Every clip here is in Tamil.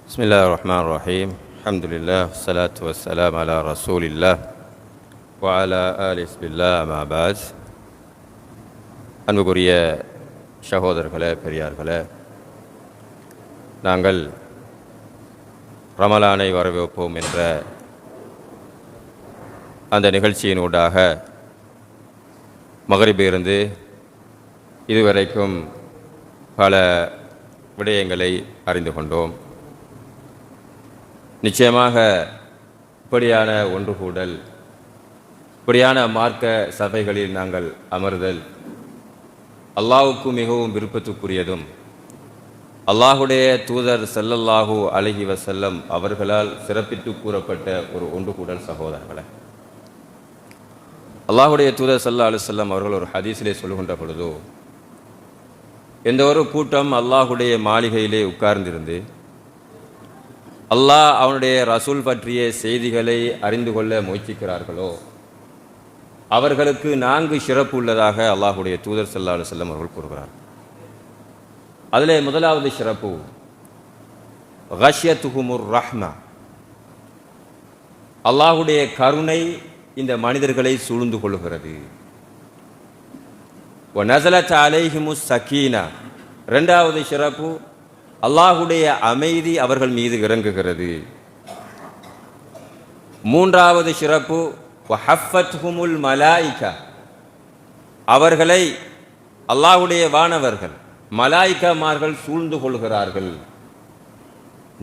பிஸ்மில்லாஹிர்ரஹ்மானிர்ரஹீம். அல்ஹம்துலில்லாஹ் வஸ்ஸலாத்து வஸ்ஸலாம் அலா ரசூலில்லாஹ் வ அலா ஆலி ஹிஸ்பில்லாஹ் அம்மா பஅத். அன்புக்குரிய சகோதரர்களே, பெரியார்களே, நாங்கள் ரமலானை வரவேற்போம் என்ற அந்த நிகழ்ச்சியினூடாக மகரிபிலிருந்து இதுவரைக்கும் பல விடயங்களை அறிந்து கொண்டோம். நிச்சயமாக இப்படியான ஒன்று கூடல், இப்படியான மார்க்க சபைகளில் நாங்கள் அமர்தல் அல்லாஹ்வுக்கு மிகவும் விருப்பத்துக்குரியதும், அல்லாஹுடைய தூதர் ஸல்லல்லாஹு அலைஹி வஸல்லம் அவர்களால் சிறப்பித்து கூறப்பட்ட ஒரு ஒன்று கூடல். சகோதரர்களே, அல்லாஹுடைய தூதர் ஸல்லல்லாஹு அலைஹி வஸல்லம் அவர்கள் ஒரு ஹதீஸிலே சொல்லுகின்ற பொழுது, எந்த ஒரு கூட்டம் அல்லாஹுடைய மாளிகையிலே உட்கார்ந்திருந்து அல்லாஹ் அவனுடைய ரசூல் பற்றிய செய்திகளை அறிந்து கொள்ள முயற்சிக்கிறார்களோ அவர்களுக்கு 4 சிறப்பு உள்ளதாக அல்லாஹுடைய தூதர் ஸல்லல்லாஹு அலைஹி வஸல்லம் அவர்கள் கூறுகிறார். அதிலே முதலாவது சிறப்பு கஷ்யத்துஹுமுர் ரஹ்மா, அல்லாஹுடைய கருணை இந்த மனிதர்களை சூழ்ந்து கொள்கிறது. வ நஸலத் அலைஹிமுஸ் சகீனா, இரண்டாவது சிறப்பு அல்லாஹுடைய அமைதி அவர்கள் மீது இறங்குகிறது. மூன்றாவது சிறப்பு வஹஃபத்ஹுமுல் மலாயிகா, அவர்களை அல்லாஹுடைய வானவர்கள் மலாயிகாமார்கள் சூழ்ந்து கொள்கிறார்கள்.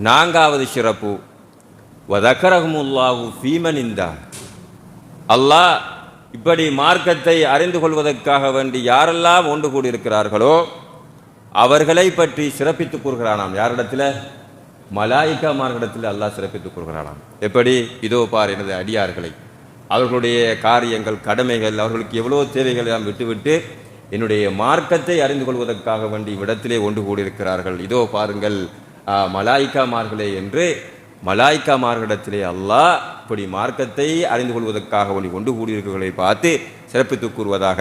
நான்காவது சிறப்பு வதக்கரஹுமுல்லாஹு ஃபீமன் இந்தா, அல்லாஹ் இப்படி மார்க்கத்தை அறிந்து கொள்வதற்காக வேண்டி யாரெல்லாம் ஒன்று கூடியிருக்கிறார்களோ அவர்களை பற்றி சிறப்பித்துக் கூறுகிறானாம். யாரிடத்தில்? மலாயிகாமார்களிடத்தில் அல்லாஹ் சிறப்பித்துக் கூறுகிறானாம். எப்படி? இதோ பார் எனது அடியார்களை, அவர்களுடைய காரியங்கள், கடமைகள், அவர்களுக்கு எவ்வளோ தேவைகளை எல்லாம் விட்டுவிட்டு என்னுடைய மார்க்கத்தை அறிந்து கொள்வதற்காக வேண்டி இவ்விடத்திலே ஒன்று கூடியிருக்கிறார்கள். இதோ பாருங்கள் மலாயிகாமார்களே என்று மலாயிகாமார்களிடத்திலே அல்லாஹ் இப்படி மார்க்கத்தை அறிந்து கொள்வதற்காக வேண்டி ஒன்று கூடியிருக்கிறவர்களை பார்த்து சிறப்பித்துக் கூறுவதாக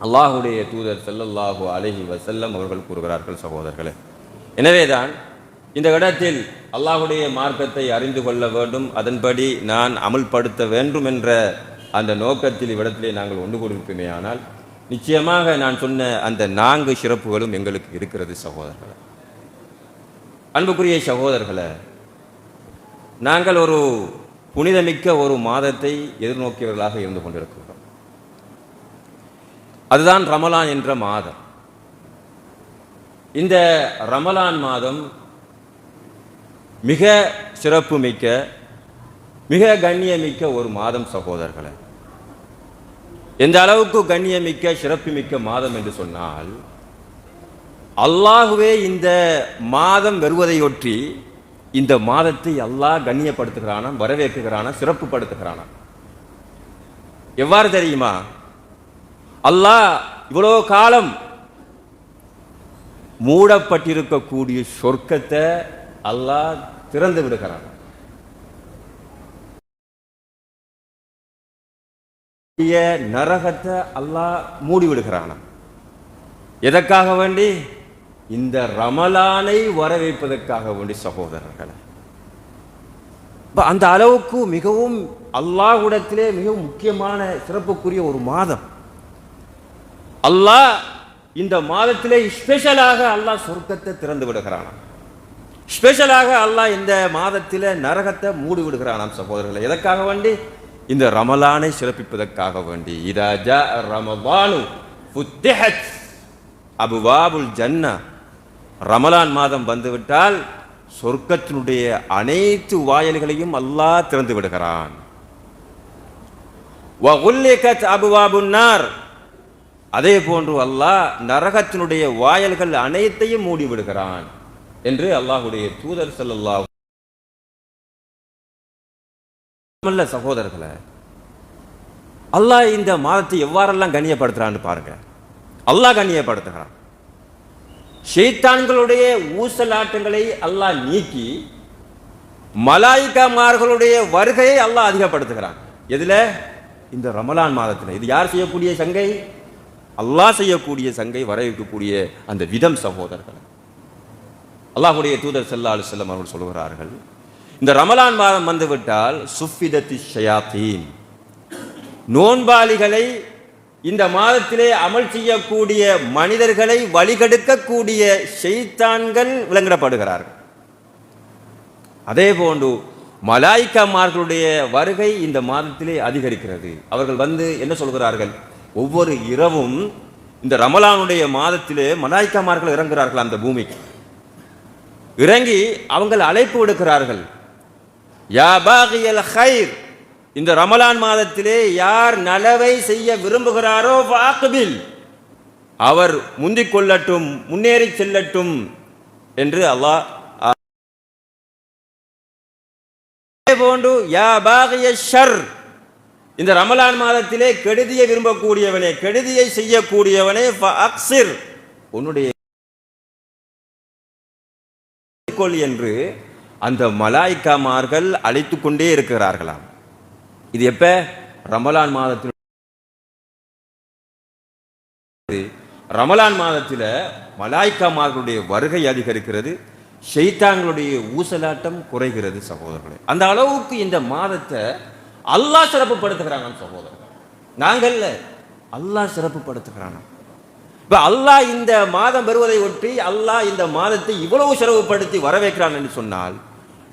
அல்லாஹுடைய தூதர் ஸல்லல்லாஹு அலைஹி வஸல்லம் அவர்கள் கூறுகிறார்கள். சகோதரர்களே, எனவேதான் இந்த இடத்தில் அல்லாஹுடைய மார்க்கத்தை அறிந்து கொள்ள வேண்டும், அதன்படி நான் அமல்படுத்த வேண்டும் என்ற அந்த நோக்கத்தில் இவ்விடத்திலே நாங்கள் ஒன்று கூடியிருக்குமே. ஆனால் நிச்சயமாக நான் சொன்ன அந்த 4 சிறப்புகளும் எங்களுக்கு இருக்கிறது. சகோதரர்களே, அன்புக்குரிய சகோதரர்களே, நாங்கள் ஒரு புனிதமிக்க ஒரு மாதத்தை எதிர்நோக்கியவர்களாக இருந்து கொண்டிருக்கிறோம். அதுதான் ரமலான் என்ற மாதம். இந்த ரமலான் மாதம் மிக சிறப்புமிக்க, மிக கண்ணியமிக்க ஒரு மாதம். சகோதரர்களே, எந்த அளவுக்கு கண்ணியமிக்க, சிறப்புமிக்க மாதம் என்று சொன்னால், அல்லாஹுவே இந்த மாதம் வருவதையொற்றி இந்த மாதத்தை அல்லாஹ் கண்ணியப்படுத்துகிறானா, வரவேற்கிறானா, சிறப்புப்படுத்துகிறானா. எவ்வாறு தெரியுமா? அல்லாஹ் இவ்வளோ காலம் மூடப்பட்டிருக்கக்கூடிய சொர்க்கத்தை அல்லாஹ் திறந்து விடுகிறான். நரகத்தை அல்லாஹ் மூடி விடுகிறான். எதற்காக வேண்டி? இந்த ரமலானை வரவேற்பதற்காக வேண்டி. சகோதரர்களே, அந்த அளவுக்கு மிகவும் அல்லாஹ்விடத்திலே மிகவும் முக்கியமான சிறப்புக்குரிய ஒரு மாதம். அல்லாஹ் இந்த மாதத்திலே ஸ்பெஷலாக அல்லாஹ் சொர்க்கத்தை திறந்து விடுகிறான். ஸ்பெஷலாக அல்லாஹ் இந்த மாதத்திலே நரகத்தை மூடி விடுகிறானாம். சகோதரர்களே, எதற்காக வேண்டி? இந்த ரமலானை சிறப்பிப்பதற்காக வேண்டி. இதா ஜா ரமலானு ஃபுத்திஹத் அபுவாபுல் ஜன்னா, ரமலான் மாதம் வந்துவிட்டால் சொர்க்கத்தினுடைய அனைத்து வாயில்களையும் அல்லாஹ் திறந்து விடுகிறான். வகுல்லிகத் அபுவாபுன் நார், அதே போன்று அல்லாஹ் நரகத்தினுடைய வாயல்கள் அனைத்தையும் மூடி விடுகிறான் என்று அல்லாஹுடைய தூதர் ஸல்லல்லாஹு அலைஹி வஸல்லம். சகோதரர்களே, அல்லாஹ் இந்த மாதத்தை எவ்வாறெல்லாம் கண்ணியப்படுத்துறான்னு பாருங்க. அல்லாஹ் கண்ணியப்படுத்துகிறான். ஷைத்தான்களுடைய ஊசலாட்டங்களை அல்லாஹ் நீக்கி மலாயிகாமார்களுடைய வருகையை அல்லாஹ் அதிகப்படுத்துகிறான். எதுல? இந்த ரமலான் மாதத்தில். இது யார் செய்யக்கூடிய சங்கை? அல்லாஹ் செய்யக்கூடிய சங்கை, வரவேற்கக்கூடிய அந்த விதம். சகோதரர்கள், அல்லாஹ்வுடைய தூதர் ஸல்லல்லாஹு அலைஹி வஸல்லம் அவர்கள் சொல்கிறார்கள், இந்த ரமலான் மாதம் வந்துவிட்டால் சுஃபிதத்தி ஷயாத்தீன், நோன்பாளிகளை, இந்த மாதத்திலே அமல் செய்யக்கூடிய மனிதர்களை வழிகெடுக்கக்கூடிய ஷைத்தான்கள் விலங்கிடப்படுகிறார்கள். அதே போன்று மலாய்க்காமார்களுடைய வருகை இந்த மாதத்திலே அதிகரிக்கிறது. அவர்கள் வந்து என்ன சொல்கிறார்கள், ஒவ்வொரு இரவும் இந்த ரமலானுடைய மாதத்திலே மலாய்க்காமார்கள் இறங்குகிறார்கள். அந்த பூமிக்கு இறங்கி அவங்கள் அழைப்பு விடுக்கிறார்கள், யா பாகியல் ஹைர், இந்த ரமலான் மாதத்திலே யார் நலவை செய்ய விரும்புகிறாரோ ஃபாக்பில், அவர் முந்திக் கொள்ளட்டும், முன்னேறி செல்லட்டும் என்று அல்லாஹ். போன்று யா பாகிய ஷர், இந்த ரமலான் மாதத்திலே கெடுதியை விரும்பக்கூடியவனே, கெடுதியை செய்யக்கூடியவனே ஃபஅக்ஸிர், உன்னுடைய என்று அந்த மலாய்க்காமார்கள் அழைத்து கொண்டே இருக்கிறார்களாம். இது எப்ப? ரமலான் மாதத்தில். ரமலான் மாதத்தில் மலாய்க்காமார்களுடைய வருகை அதிகரிக்கிறது, ஷைத்தான்களுடைய ஊசலாட்டம் குறைகிறது சகோதரர்களே. அந்த அளவுக்கு இந்த மாதத்தை அல்லாஹ் சிறப்புப்படுத்துகிறாங்க சகோதரர்கள், நாங்கள் அல்லாஹ் சிறப்புப்படுத்துகிறாங்க. இப்ப அல்லாஹ் இந்த மாதம் வருவதை ஒட்டி அல்லாஹ் இந்த மாதத்தை இவ்வளவு சிறப்புப்படுத்தி வரவேற்கிறான் என்று சொன்னால்,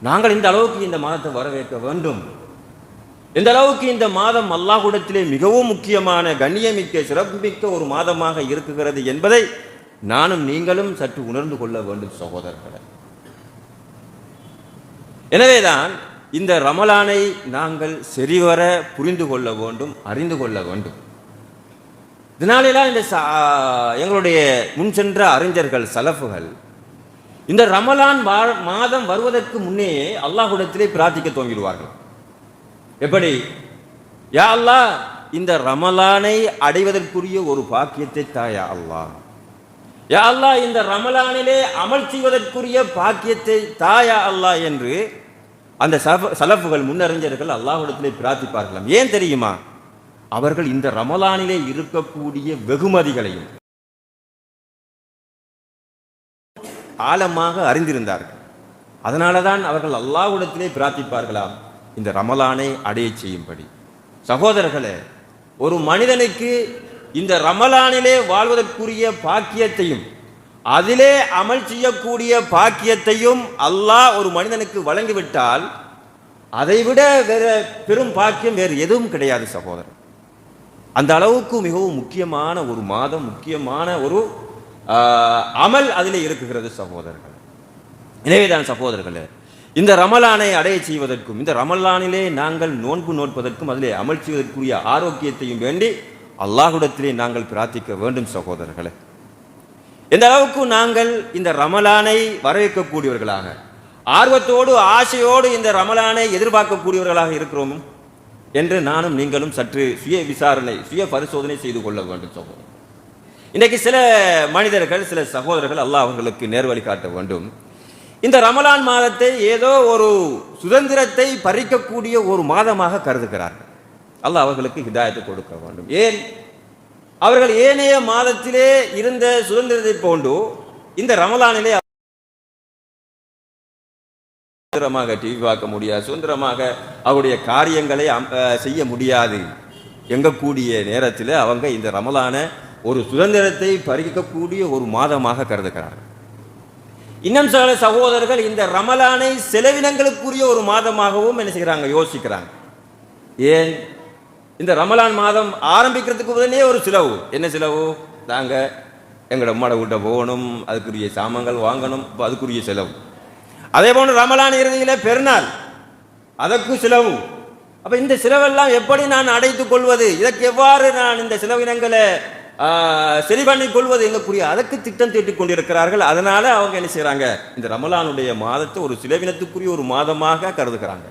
நாங்கள் இந்த அளவுக்கு இந்த மாதத்தை வரவேற்க வேண்டும். இந்த அளவுக்கு இந்த மாதம் அல்லாஹ்விடத்திலே மிகவும் முக்கியமான, கண்ணியமிக்க, சிறப்புமிக்க ஒரு மாதமாக இருக்குகிறது என்பதை நானும் நீங்களும் சற்று உணர்ந்து கொள்ள வேண்டும் சகோதரர்களே. எனவேதான் இந்த ரமலானை நாங்கள் சரிவர புரிந்து கொள்ள வேண்டும், அறிந்து கொள்ள வேண்டும். இதனாலெல்லாம் இந்த எங்களுடைய முன் சென்ற அறிஞர்கள், சலஃபுகள் இந்த ரமலான் மாதம் வருவதற்கு முன்னே அல்லாஹ்விடத்திலே பிரார்த்திக்க துவங்கிடுவார்கள். எப்படி? யா அல்லாஹ், இந்த ரமலானை அடைவதற்குரிய ஒரு பாக்கியத்தை தாயா அல்லாஹ், யா அல்லாஹ், இந்த ரமலானிலே அமல் செய்வதற்குரிய பாக்கியத்தை தாயா அல்லாஹ் என்று அந்த சலஃபுகள், முன்னறிஞர்கள் அல்லாஹ்விடத்திலே பிரார்த்திப்பார்களாம். ஏன் தெரியுமா? அவர்கள் இந்த ரமலானிலே இருக்கக்கூடிய வெகுமதிகளையும் ஆழமாக அறிந்திருந்தார்கள். அதனால தான் அவர்கள் அல்லாஹ்விடத்திலே பிரார்த்திப்பார்களாம், இந்த ரமலானை அடைய செய்யும்படி. சகோதரர்களே, ஒரு மனிதனுக்கு இந்த ரமலானிலே வாழ்வதற்குரிய பாக்கியத்தையும் அதிலே அமல் செய்யக்கூடிய பாக்கியத்தையும் அல்லாஹ் ஒரு மனிதனுக்கு வழங்கிவிட்டால் அதைவிட வேற பெரும் பாக்கியம் வேறு எதுவும் கிடையாது சகோதரர். அந்த அளவுக்கு மிகவும் முக்கியமான ஒரு மாதம், முக்கியமான ஒரு அமல் அதிலே இருக்குகிறது சகோதரர்கள். எனவேதான் சகோதரர்களே, இந்த ரமலானை அடைய செய்வதற்கும், இந்த ரமலானிலே நாங்கள் நோன்பு நோற்பதற்கும் அதிலே அமல் செய்வதற்குரிய ஆரோக்கியத்தையும் வேண்டி அல்லாஹ்விடத்திலே நாங்கள் பிரார்த்திக்க வேண்டும் சகோதரர்களே. எந்த அளவுக்கு நாங்கள் இந்த ரமலானை வரவேற்கக்கூடியவர்களாக, ஆர்வத்தோடு ஆசையோடு இந்த ரமலானை எதிர்பார்க்கக்கூடியவர்களாக இருக்கிறோம் என்று நானும் நீங்களும் சற்று சுய விசாரணை, சுய பரிசோதனை செய்து கொள்ள வேண்டும் சகோதரர். இன்றைக்கு சில மனிதர்கள், சில சகோதரர்கள் அல்லாஹ் அவர்களுக்கு நேர்வழி காட்ட வேண்டும். இந்த ரமலான் மாதத்தை ஏதோ ஒரு சுதந்திரத்தை பறிக்கக்கூடிய ஒரு மாதமாக கருதுகிறார்கள். அல்லாஹ் அவர்களுக்கு ஹிதாயத்தை கொடுக்க வேண்டும். ஏன்? அவர்கள் ஏனைய மாதத்திலே இருந்த சுதந்திரத்தை போன்று இந்த ரமலானிலே சுதந்திரமாக டிவி பார்க்க முடியாது, சுதந்திரமாக அவருடைய காரியங்களை செய்ய முடியாது எங்கக்கூடிய நேரத்தில் அவங்க இந்த ரமலான ஒரு சுதந்திரத்தை பறிக்கக்கூடிய ஒரு மாதமாக கருதுகிறார்கள். இன்னும் சில சகோதரர்கள் இந்த ரமலானை செலவினங்களுக்குரிய ஒரு மாதமாகவும் என்ன செய்கிறாங்க, யோசிக்கிறாங்க. ஏன்? இந்த ரமலான் மாதம் ஆரம்பிக்கிறதுக்கு உடனே ஒரு செலவு. என்ன செலவு? நாங்கள் எங்களோட உம்மாட வீட்டை போகணும், அதுக்குரிய சாமான்கள் வாங்கணும், அதுக்குரிய செலவு. அதே போன்று ரமலான் இறுதியில் பெருநாள், அதற்கு செலவு. அப்போ இந்த செலவெல்லாம் எப்படி நான் அடைத்துக் கொள்வது, இதற்கு எவ்வாறு நான் இந்த செலவினங்களை சரி பண்ணி கொள்வது எங்கக்கூடிய அதற்கு திட்டம் தீட்டிக் கொண்டிருக்கிறார்கள். அதனால அவங்க என்ன செய்யறாங்க, இந்த ரமலானுடைய மாதத்தை ஒரு செலவினத்துக்குரிய ஒரு மாதமாக கருதுகிறாங்க.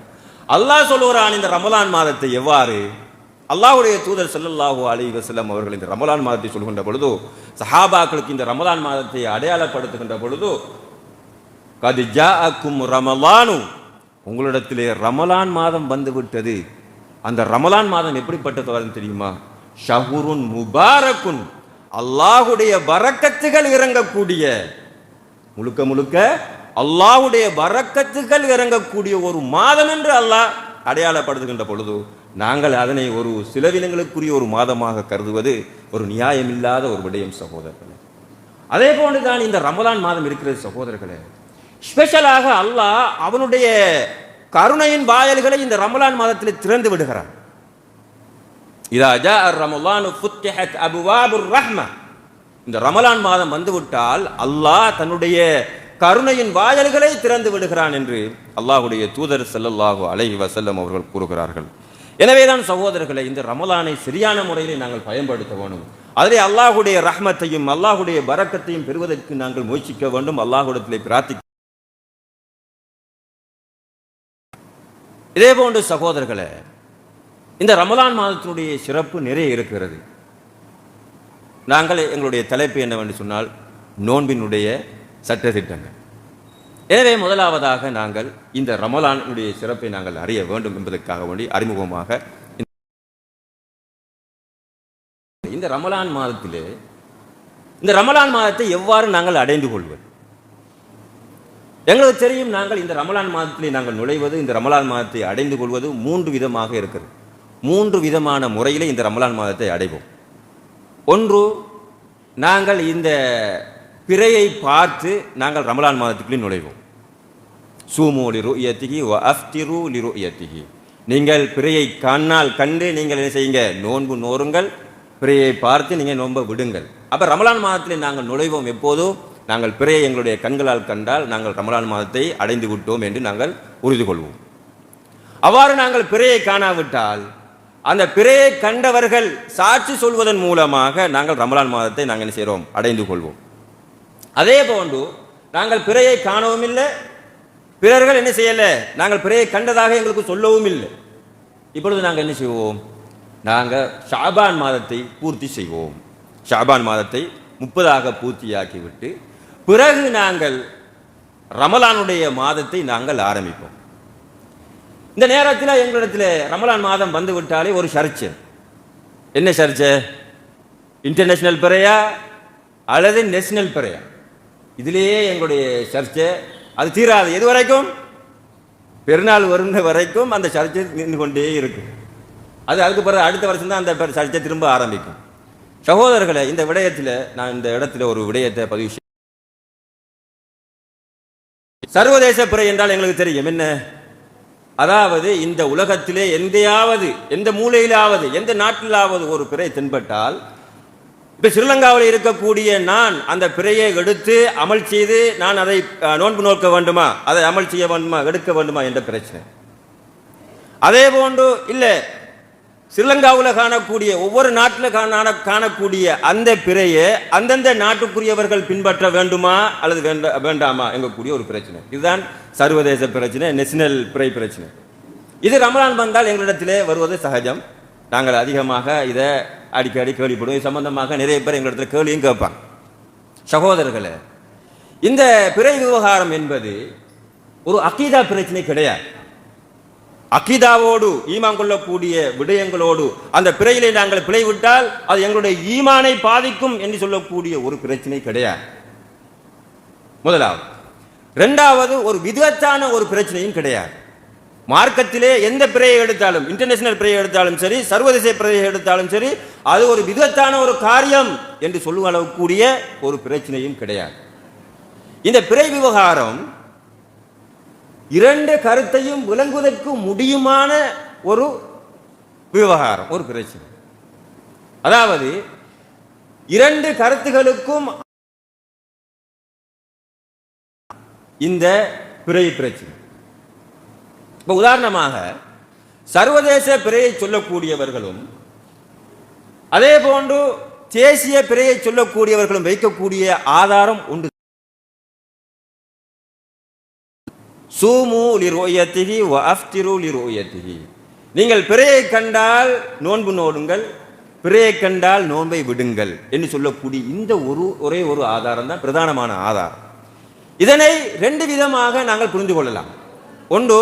அல்லாஹ் சொல்லுகிறான், இந்த ரமலான் மாதத்தை எவ்வாறு? அல்லாஹ்வுடைய தூதர் ஸல்லல்லாஹு அலைஹி வஸல்லம் அவர்கள் இந்த ரமலான் மாதத்தை சொல்கின்ற பொழுது, சஹாபாக்களுக்கு இந்த ரமலான் மாதத்தை அடையாளப்படுத்துகின்ற பொழுது, கத் ஜாஅக்கும் ரமலானு, உங்களிடத்திலே ரமலான் மாதம் வந்துவிட்டது. அந்த ரமலான் மாதம் எப்படிப்பட்டது தெரியுமா? ஷஹுருன் முபாரக்குன், அல்லாஹுடைய பரக்கத்துகள் இறங்கக்கூடிய, முழுக்க முழுக்க அல்லாஹ்வுடைய பரக்கத்துகள் இறங்கக்கூடிய ஒரு மாதம் என்று அல்லாஹ் அடையாளப்படுத்துகின்ற பொழுது நாங்கள் அதனை ஒரு சிலவினங்களுக்குரிய ஒரு மாதமாக கருதுவது ஒரு நியாயமில்லாத ஒரு விடயம் சகோதரர்களே. அதே போன்றுதான் இந்த ரமலான் மாதம் இருக்கிறது சகோதரர்களே. ஸ்பெஷலாக அல்லாஹ் அவனுடைய கருணையின் வாயல்களை இந்த ரமலான் மாதத்தில் திறந்து விடுகிறான். இதா ஜாஅ ரமலானு ஃபுத்திஹத் அப்வாபுர் ரஹ்ம. இந்த ரமலான் மாதம் வந்துவிட்டால் அல்லாஹ் தன்னுடைய கருணையின் வாயல்களை திறந்து விடுகிறான் என்று அல்லாஹ்வுடைய தூதர் ஸல்லல்லாஹு அலைஹி வஸல்லம் அவர்கள் கூறுகிறார்கள். எனவேதான் சகோதரர்களை இந்த ரமலானை சரியான முறையில் நாங்கள் பயன்படுத்த வேண்டும். அதிலே அல்லாஹ்வுடைய ரஹ்மத்தையும் அல்லாஹ்வுடைய பரக்கத்தையும் பெறுவதற்கு நாங்கள் முயற்சிக்க வேண்டும். அல்லாஹ்விடத்திலே பிரார்த்திக்க. இதே போன்று சகோதரர்களே, இந்த ரமலான் மாதத்தினுடைய சிறப்பு நிறைய இருக்கிறது. நாங்கள் எங்களுடைய தலைப்பு என்னவென்று சொன்னால் நோன்பினுடைய சட்டதிட்டங்கள். எனவே முதலாவதாக நாங்கள் இந்த ரமலானுடைய சிறப்பை நாங்கள் அறிய வேண்டும் என்பதற்காக வேண்டி அறிமுகமாக இந்த ரமலான் மாதத்திலே இந்த ரமலான் மாதத்தை எவ்வாறு நாங்கள் அடைந்து கொள்வது. எங்களுக்கு தெரியும், நாங்கள் இந்த ரமலான் மாதத்திலே நாங்கள் நுழைவது, இந்த ரமலான் மாதத்தை அடைந்து கொள்வது 3 விதமாக இருக்கிறது. 3 விதமான முறையிலே இந்த ரமலான் மாதத்தை அடைவோம். ஒன்று, நாங்கள் இந்த பிறையை பார்த்து நாங்கள் ரமலான் மாதத்துக்குள்ளே நுழைவோம். சூமு லிருயத்திஹி வ அஃப்திரு லிருயத்திஹி. நீங்கள் பிறையை கண்டு நீங்கள் என்ன செய்யுங்க, நோன்பு நோருங்கள். பிறையை பார்த்து நீங்கள் நோன்பை விடுங்கள். அப்போ ரமலான் மாதத்திலே நாங்கள் நுழைவோம். எப்போதும் நாங்கள் பிறையை எங்களுடைய கண்களால் கண்டால் நாங்கள் ரமலான் மாதத்தை அடைந்து விட்டோம் என்று நாங்கள் உறுதி கொள்வோம். அவ்வாறு நாங்கள் பிறையை காணாவிட்டால் அந்த பிறையை கண்டவர்கள் சாட்சி சொல்வதன் மூலமாக நாங்கள் ரமலான் மாதத்தை நாங்கள் என்ன செய்கிறோம், அடைந்து கொள்வோம். அதே போன்று நாங்கள் பிறையை காணவும் இல்லை, பிறர்கள் என்ன செய்யலை, நாங்கள் பிறையை கண்டதாக எங்களுக்கு சொல்லவும் இல்லை. இப்பொழுது நாங்கள் என்ன செய்வோம், நாங்கள் ஷாபான் மாதத்தை பூர்த்தி செய்வோம். ஷாபான் மாதத்தை 30ஆக பூர்த்தியாக்கிவிட்டு பிறகு நாங்கள் ரமலானுடைய மாதத்தை நாங்கள் ஆரம்பிப்போம். இந்த நேரத்தில் எங்களிடத்தில் ரமலான் மாதம் வந்து விட்டாலே ஒரு சர்ச்சை. என்ன சர்ச்சை? இன்டர்நேஷனல் பிறையா அல்லது நேஷனல் பிறையா? இதிலேயே எங்களுடைய சர்ச்சை. அது தீராது. எது வரைக்கும்? பெருநாள் வருகின்ற வரைக்கும் அந்த சர்ச்சை நின்று கொண்டே இருக்கும். அதுக்கு பிறகு அடுத்த வருஷம் தான் அந்த சர்ச்சை திரும்ப ஆரம்பிக்கும். சகோதரர்களை, இந்த விடயத்தில் நான் இந்த இடத்துல ஒரு விடயத்தை பதிவு செய்ய, சர்வதேச பிறை என்றால் எங்களுக்கு தெரியும் என்ன. அதாவது இந்த உலகத்திலே எந்தையாவது, எந்த மூலையிலாவது, எந்த நாட்டிலாவது ஒரு பிறை தென்பட்டால், இப்போ ஸ்ரீலங்காவில் இருக்கக்கூடிய நான் அந்த பிறையை எடுத்து அமல் செய்து நான் அதை நோன்பு நோக்க வேண்டுமா, அதை அமல் செய்ய வேண்டுமா, எடுக்க வேண்டுமா என்ற பிரச்சனை. அதே போன்று இல்லை, ஸ்ரீலங்காவில் காணக்கூடிய ஒவ்வொரு நாட்டில் காணக்கூடிய அந்த பிறையை அந்தந்த நாட்டுக்குரியவர்கள் பின்பற்ற வேண்டுமா அல்லது வேண்டாமா எங்கக்கூடிய ஒரு பிரச்சனை. இதுதான் சர்வதேச பிரச்சனை, நேஷனல் பிறை பிரச்சனை. இது ரமலான் வந்தால் எங்களிடத்திலே வருவது சகஜம். நாங்கள் அதிகமாக இதை அடிக்கடி கேள்விப்படுவோம். இது சம்பந்தமாக நிறைய பேர் எங்களிடத்தில் கேள்வியும் கேட்பாங்க. சகோதரர்களே, இந்த பிறை விவகாரம் என்பது ஒரு அகீதா பிரச்சனை கிடையாது. அகீதாவோடு ஈமான் கொள்ளக்கூடிய விடயங்களோடு அந்த பிறையிலே நாங்கள் பிழை விட்டால் அது எங்களுடைய ஈமானை பாதிக்கும் என்று சொல்லக்கூடிய ஒரு பிரச்சனை கிடையாது. முதலாவது. இரண்டாவது, ஒரு விதத்தான ஒரு பிரச்சனையும் கிடையாது. மார்க்கத்திலே எந்த பிறையை எடுத்தாலும், இன்டர்நேஷனல் பிறையை எடுத்தாலும் சரி, சர்வதேச பிறையை எடுத்தாலும் சரி, அது ஒரு விதத்தான ஒரு காரியம் என்று சொல்லுவக்கூடிய ஒரு பிரச்சனையும் கிடையாது. இந்த பிறை விவகாரம் இரண்டு கருத்தையும் விளங்குவதற்கு முடியுமான ஒரு விவகாரம், ஒரு பிரச்சனை. அதாவது இரண்டு கருத்துகளுக்கும் இந்த பிறை பிரச்சனை. இப்போ உதாரணமாக சர்வதேச பிறையை சொல்லக்கூடியவர்களும் அதே போன்று தேசிய பிறையை சொல்லக்கூடியவர்களும் வைக்கக்கூடிய ஆதாரம் உண்டு. சூமு லிருயத்திஹி வ அஃப்திரு லிருயத்திஹி. நீங்கள் பிறையை கண்டால் நோன்பு நோடுங்கள், பிறையை கண்டால் நோன்பை விடுங்கள் என்று சொல்லக்கூடிய இந்த ஒரே ஒரு ஆதாரம் தான் பிரதானமான ஆதாரம். இதனை ரெண்டு விதமாக நாங்கள் புரிந்து கொள்ளலாம். ஒன்று,